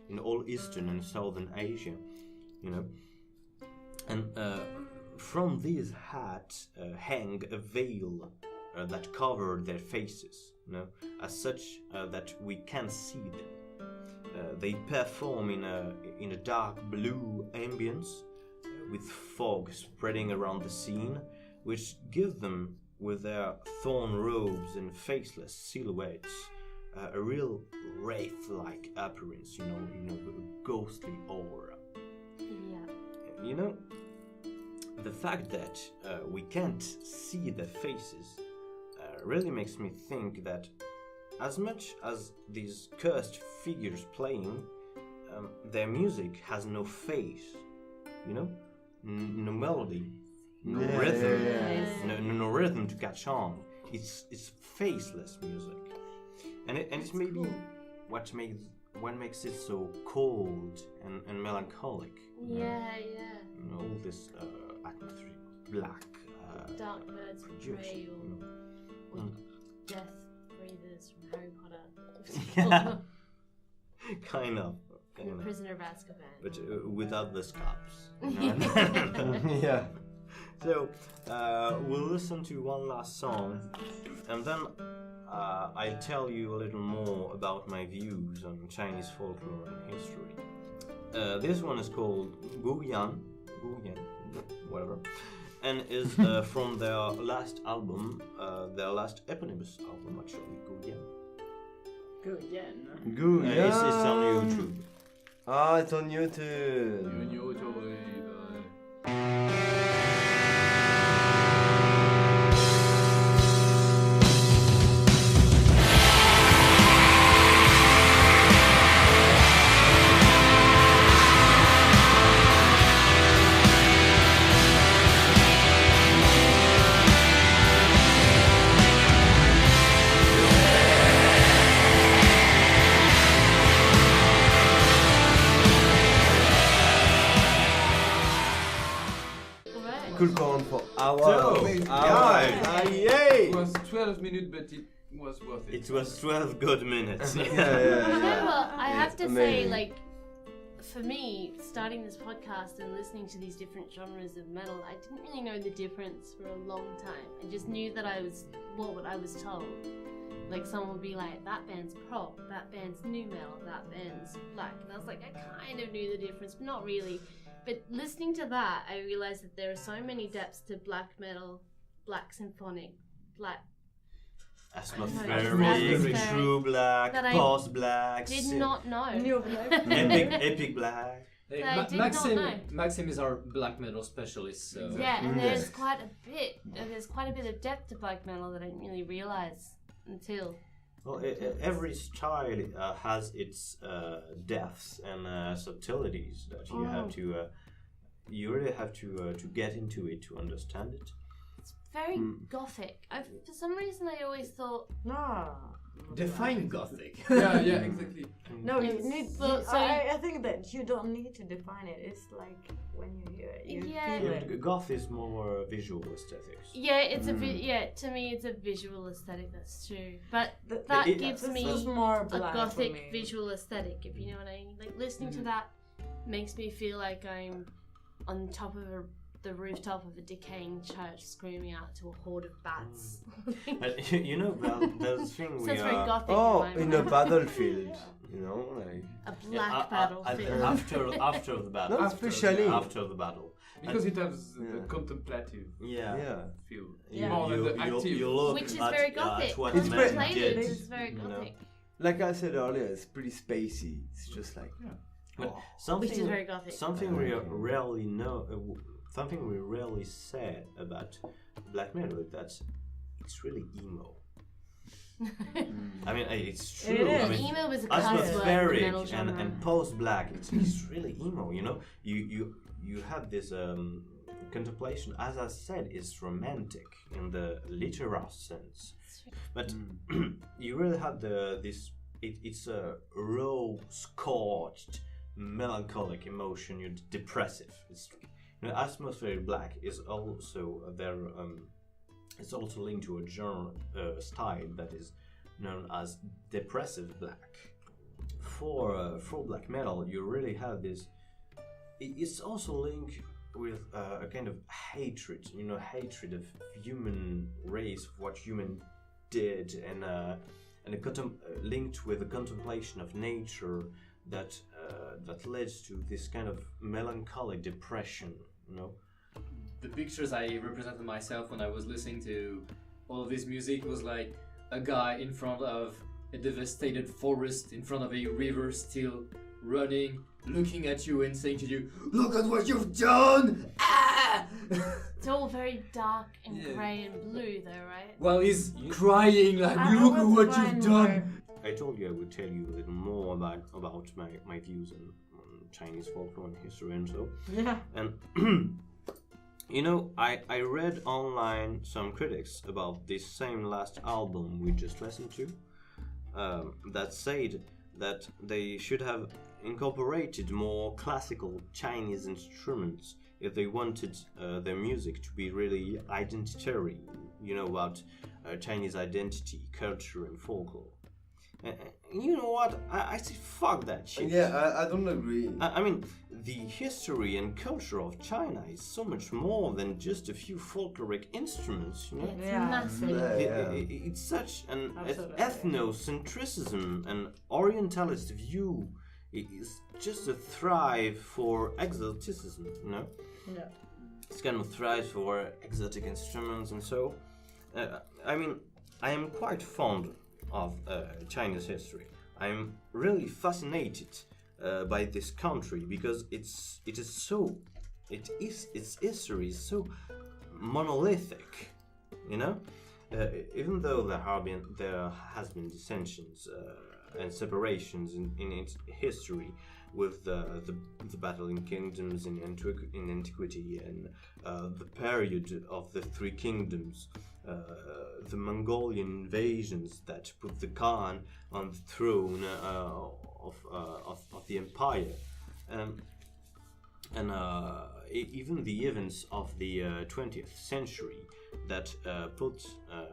in all Eastern and Southern Asia, you know. And from these hats hang a veil that cover their faces, you know, as such that we can't see them. They perform in a dark blue ambience with fog spreading around the scene, which give them, with their thorn robes and faceless silhouettes, a real wraith-like appearance, you know, a ghostly aura. Yeah. You know, the fact that we can't see their faces really makes me think that as much as these cursed figures playing, their music has no face, you know, no melody, no rhythm, no rhythm to catch on. It's faceless music, and it's maybe what makes it so cold and melancholic. Yeah. You know, all this atmosphere, black, Dark birds of produce, prey you know. or death breathers from Harry Potter. kind of. Prisoner of Azkaban. But without the scalps. Yeah. So we'll listen to one last song, and then I'll tell you a little more about my views on Chinese folklore and history. This one is called Guyan, whatever, and is from their last album, their last eponymous album actually, Guyan. Good. It's on YouTube. Ah, it's on YouTube. could go on for hours. So, It was 12 minutes, but it was worth it. It was 12 good minutes. You know what? I have to say, amazing. like, for me, starting this podcast and listening to these different genres of metal, I didn't really know the difference for a long time. I just knew that I was what I was told. Like, someone would be like, that band's prog, that band's new metal, that band's black. And I was like, I kind of knew the difference, but not really. But listening to that, I realized that there are so many depths to black metal, black symphonic, black... Atmospheric, true black, that I post black, did not know. epic black. Hey, I did Maxim, not know. Maxim is our black metal specialist, so Yeah, and there's quite a bit of depth to black metal that I didn't really realize until. Well, every style has its depths and subtleties that you have to. You really have to get into it to understand it. It's very gothic. For some reason, I always thought. No. Define gothic. Yeah, exactly. No, you It's- need. well, so- I think that you don't need to define it. It's like when you hear it, you Yeah. feel it. Goth is more visual aesthetics. Yeah, it's to me, it's a visual aesthetic. That's true, but Th- that it- gives This me is more a black gothic for me. visual aesthetic. If you know what I mean. Like listening to that makes me feel like I'm on top of the rooftop of a decaying church, screaming out to a horde of bats. You know, there's thing we Sounds very are. gothic. Oh, in in my a mind. battlefield, you know, like A black battlefield. after the battle. No, especially- after the battle. Because it has the Yeah. contemplative yeah. feel. Yeah. More than the active. You look Which is at, very gothic. At what It's man very- did, It's very you know. gothic. Like I said earlier, it's pretty spacey. It's just like But Which something is very gothic. Something we rarely know. Something we rarely say about black metal is that it's really emo. I mean, it's true. It is. I mean, Emo was a cuss word in the atmospheric metal genre. and post-black. It's really emo. You know, you have this contemplation. As I said, it's romantic in the literal sense, but you really have this. It's a raw, scorched, melancholic emotion. You're depressive. It's atmospheric black is also there. It's also linked to a genre style that is known as depressive black. For black metal, you really have this. It's also linked with a kind of hatred, hatred of human race, of what human did, and linked with the contemplation of nature that leads to this kind of melancholic depression, the pictures I represented myself when I was listening to all of this music was like a guy in front of a devastated forest, in front of a river, still running, looking at you and saying to you, "Look at what you've done!" Ah! It's all very dark and Yeah. grey and blue, though, right? While he's crying like, I "Look at was what fine you've done!" more- I told you I would tell you a little more about my views on Chinese folklore and history and so. Yeah. And I read online some critics about this same last album we just listened to, that said that they should have incorporated more classical Chinese instruments if they wanted their music to be really identitary, about Chinese identity, culture, and folklore. And you know what? I say fuck that shit. Yeah, I don't agree. I mean, the history and culture of China is so much more than just a few folkloric instruments, It's Yeah. massive. Yeah. It's such an Absolutely. ethnocentrism and orientalist view. It is just a thrive for exoticism, Yeah. It's kind of thrive for exotic instruments and so. I am quite fond of Chinese history. I'm really fascinated by this country because its history is so monolithic, even though there has been dissensions and separations in its history with the battling kingdoms in antiquity and the period of the Three Kingdoms, the Mongolian invasions that put the Khan on the throne of the empire. and even the events of the 20th century that put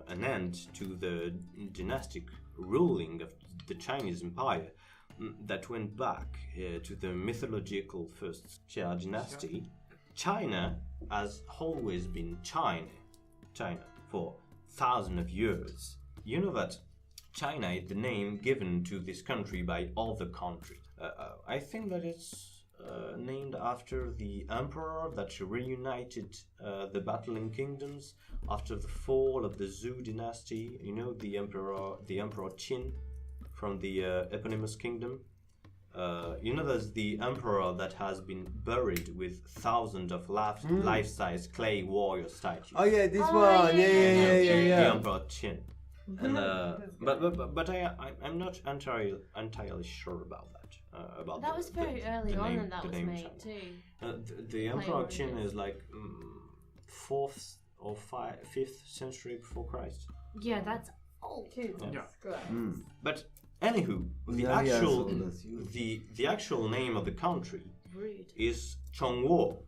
an end to the dynastic ruling of the Chinese Empire that went back to the mythological first Xia dynasty. China has always been China for thousands of years. You know that China is the name given to this country by other countries. I think that it's named after the emperor that reunited the battling kingdoms after the fall of the Zhou dynasty. You know, the emperor Qin from the eponymous kingdom. You know, there's the emperor that has been buried with thousands of life-size clay warrior statues. Oh yeah, this one. Yeah. The emperor Qin. And but I'm not entirely sure about that. About that was very early the on, name, and that the was name made China. too. The emperor warriors. Qin is like 4th or 5th century before Christ. Yeah, that's old. But anywho, the actual name of the country Rude. is Chongguo.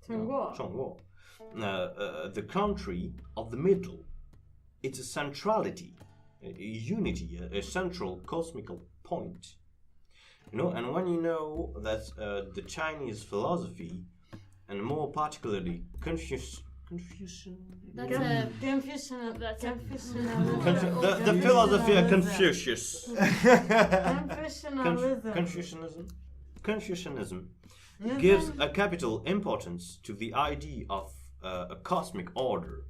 Chongguo. The country of the middle. It's a centrality, a unity, a central cosmical point. You know, and when you know that the Chinese philosophy, and more particularly Confucianism, That's a the philosophy of Confucius, Confucianism gives a capital importance to the idea of a cosmic order,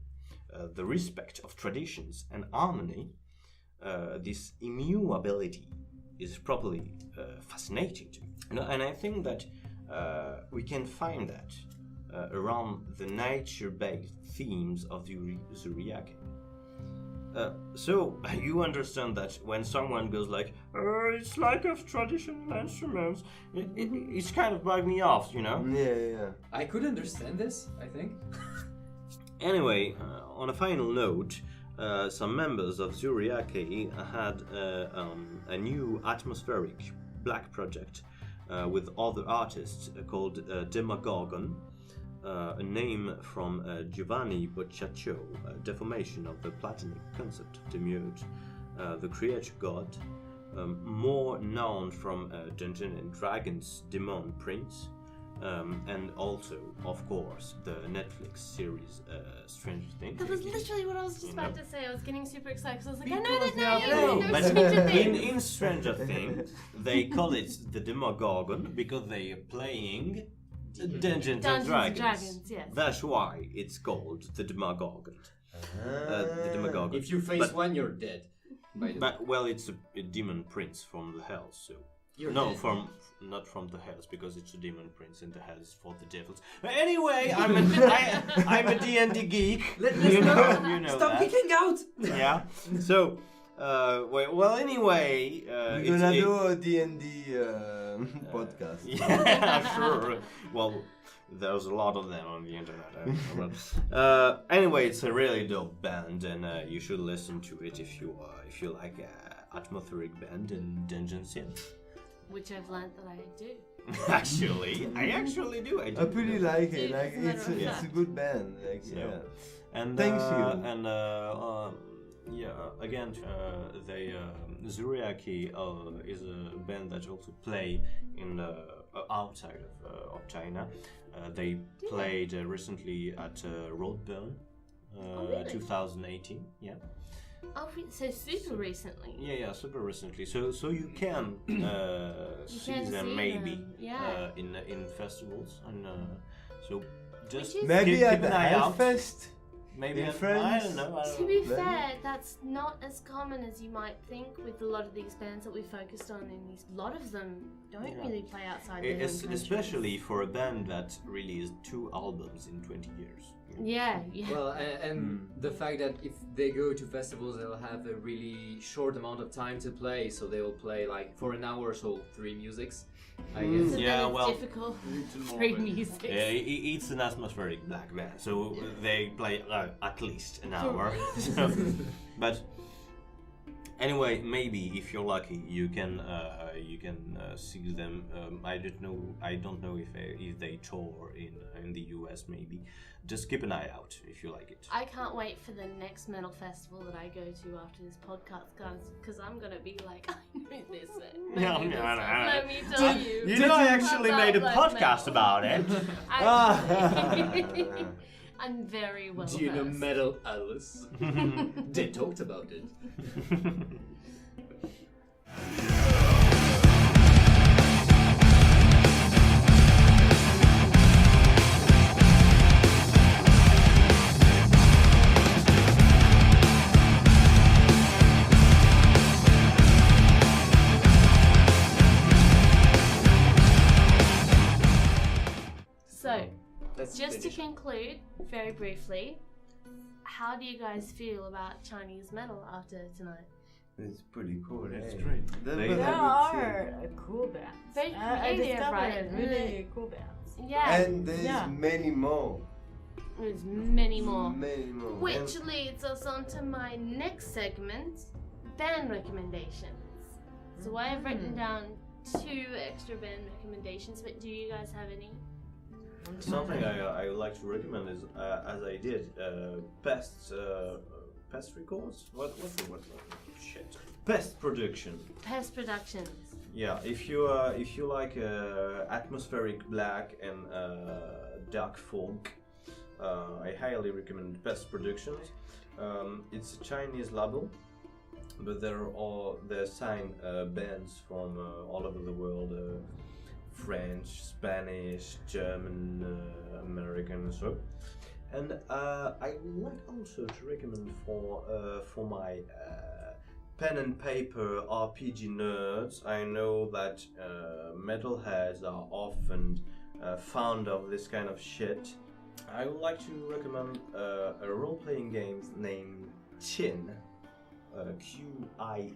the respect of traditions and harmony. This immutability is properly fascinating to me. And I think that we can find that around the nature-based themes of the Zuriaake. So you understand that when someone goes like, it's like of traditional instruments, it's kind of bugged me off, you know? Yeah. I could understand this, I think. Anyway, on a final note, some members of Zuriaake had a new atmospheric black project with other artists called Demogorgon, a name from Giovanni Boccaccio, a deformation of the Platonic concept of Demiurge, the creature god, more known from Dungeons and Dragons Demon Prince, and also, of course, the Netflix series Stranger Things. That was literally what I was just about to say. I was getting super excited because I was like, I know Because that they name. are I know But Stranger Things. in Stranger Things, they call it the Demogorgon because they are playing Dungeons and Dragons. Yes. That's why it's called the Demogorgon. The Demogorgon. If you face But- one, you're dead. By the way. But well, it's a demon prince from the hells, so You're no, dead. not from the hells because it's a demon prince and the hell is for the devils. But anyway, I'm a D&D geek. You know Stop that. kicking out! Yeah. So, well, anyway, We're gonna do a D&D podcast. Yeah, sure. Well, there's a lot of them on the internet. But, anyway, it's a really dope band, and you should listen to it if you like atmospheric band and dungeon synth. Which I've learned that I do. I actually do. I do. I pretty like it. Dude, Like as a matter of it's a fact. good band. Like So, yeah. And Thanks you. And again, Zuriaake is a band that also play in outside of China. They played recently at Roadburn, really? 2018. Yeah. Oh, so super recently. Yeah, super recently. So you can see can them see maybe them, yeah. in festivals, and so just Which is- Maybe keep at an the eye out. Hellfest. Maybe in I France. don't know. To be Maybe. fair, that's not as common as you might think with a lot of these bands that we focused on. And a lot of them don't Yeah. really play outside their home countries. Especially for a band that released 2 albums in 20 years. Yeah. Well, and the fact that if they go to festivals, they'll have a really short amount of time to play, so they will play like for an hour or so 3 musics, I guess. So Yeah, then it's well, difficult. Little more Free of it. music. It's an atmospheric black band, so they play at least an hour. So, but Anyway, maybe if you're lucky, you can see them. I don't know if they tour in the US. Maybe just keep an eye out if you like it. I can't wait for the next metal festival that I go to after this podcast, guys, because I'm gonna be like, I know this. Let me tell you. You know, I actually made a podcast about it. I'm very well Do you know versed. Metal Alice? They talked about it. So, Let's just to finish. conclude, very briefly, how do you guys feel about Chinese metal after tonight? It's pretty cool. It's eh? great. That's They- what There I would say. are cool bands. Very I creative, discovered right? really cool bands. Yeah, And there's many more. there's many more. Many more. Which leads us on to my next segment, band recommendations. So I have written down 2 extra band recommendations, but do you guys have any? Something I would like to recommend is, as I did, Pest Records. What shit? Pest Production. Pest Productions. Yeah, if you like atmospheric black and dark folk, I highly recommend Pest Productions. It's a Chinese label, but they sign bands from all over the world. French, Spanish, German, American, so. And I would like also to recommend for my pen and paper RPG nerds. I know that metalheads are often fond of this kind of shit. I would like to recommend a role-playing game named Qin, Qin. I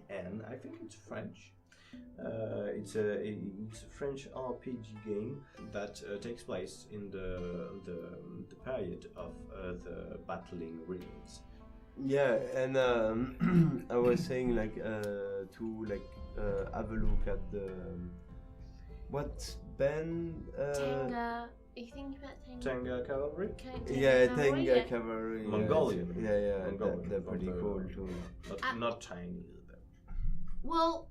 think it's French. It's a French RPG game that takes place in the period of the battling rings. Yeah, and I was saying to have a look at the what band? Tenga. Are you thinking about Tenga? Tenga Cavalry? Yeah, Cavalry? Tenga Yeah. Cavalry. Mongolian. Yeah, Mongolian. they're pretty cool too. Not Chinese though. Well,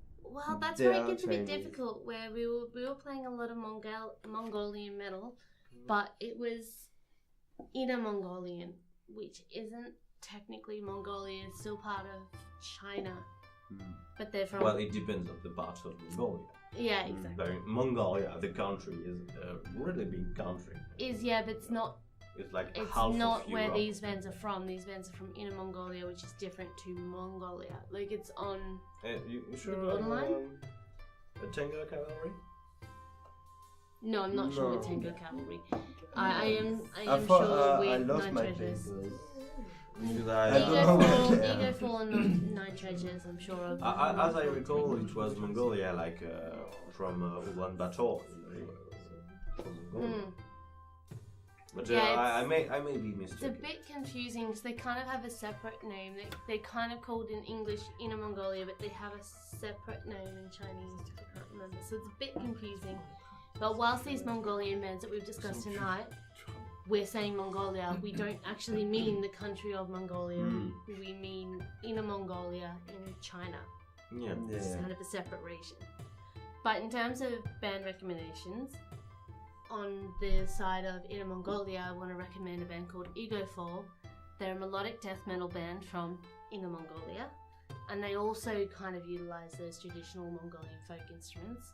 that's They where it are gets a bit Chinese. difficult. Where we were playing a lot of Mongolian metal, but it was Inner Mongolian, which isn't technically Mongolia. It's still part of China, but they're from. Well, it depends on the part of Mongolia. Yeah, exactly. Mongolia, the country, is a really big country. But it's not. It's like It's half not of where Europe. these bands are from. These bands are from Inner Mongolia, which is different to Mongolia. Like it's on. You sure? borderline? A Tenga Cavalry? No, I'm not sure with No. Tenga Cavalry. I am I sure thought with I lost Nine my Treasures. papers. Because I don't know what they are. Ego Fall and Nine Treasures, I'm sure of. as I recall, it was Mongolia, like from Ulaanbaatar. From Mongolia. But Yeah, I may be It's a mistaken. bit confusing because they kind of have a separate name. They kind of called in English Inner Mongolia, but they have a separate name in Chinese. I can't remember, so it's a bit confusing. But whilst these Mongolian bands that we've discussed tonight, we're saying Mongolia, we don't actually mean the country of Mongolia. We mean Inner Mongolia in China. Yeah. It's kind of a separate region. But in terms of band recommendations, on the side of Inner Mongolia, I want to recommend a band called Ego Fall. They're a melodic death metal band from Inner Mongolia, and they also kind of utilize those traditional Mongolian folk instruments.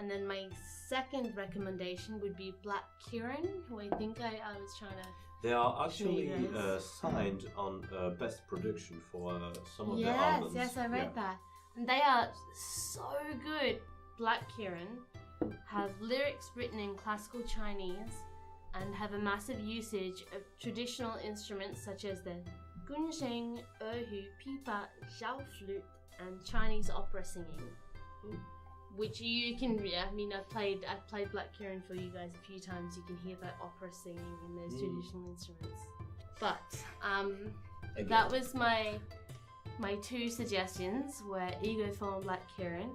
And then my second recommendation would be Black Kirin, who I think I was trying to. They are actually Yes. signed on Best Production for some of their albums. Yes, I read that. And they are so good. Black Kirin have lyrics written in classical Chinese and have a massive usage of traditional instruments such as the gunsheng, erhu, pipa, xiao flute, and Chinese opera singing. Which you can, I've played Black Kirin for you guys a few times. You can hear that opera singing in those traditional instruments. But that was my my 2 suggestions were Ego Form Black Kieran.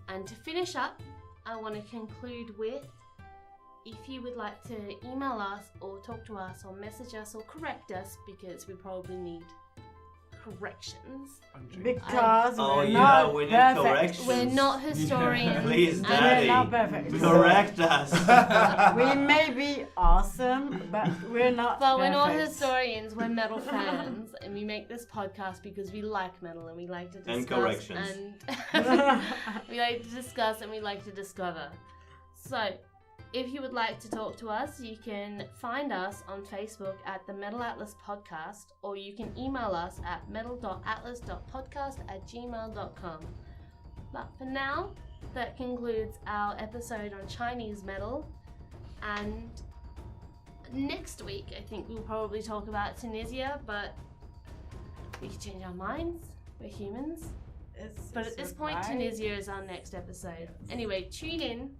And to finish up, I want to conclude with, if you would like to email us or talk to us or message us or correct us, because we probably need corrections. Because Oh we're yeah, not we need perfect. corrections. We're not historians. Please, and Daddy, We're not perfect. correct us. We may be awesome, but we're not But we're not perfect. historians, we're metal fans, and we make this podcast because we like metal and we like to discuss And corrections. and we like to discuss and we like to discover. So, if you would like to talk to us, you can find us on Facebook at the Metal Atlas Podcast, or you can email us at metal.atlas.podcast@gmail.com. But for now, that concludes our episode on Chinese metal, and next week I think we'll probably talk about Tunisia, but we can change our minds, we're humans. But at this point, Tunisia is our next episode. Anyway, tune in.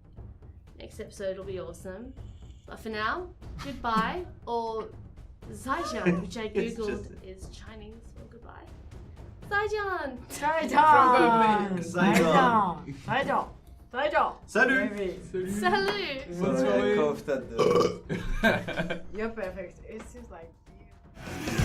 Next episode will be awesome. But for now, goodbye, or Zaijian, which I googled is Chinese for goodbye. Zaijian! Zaijian! Zaijian! Zaijian! Zaijian! Salut! Salut! Bonne soirée. You're perfect. It's just like you.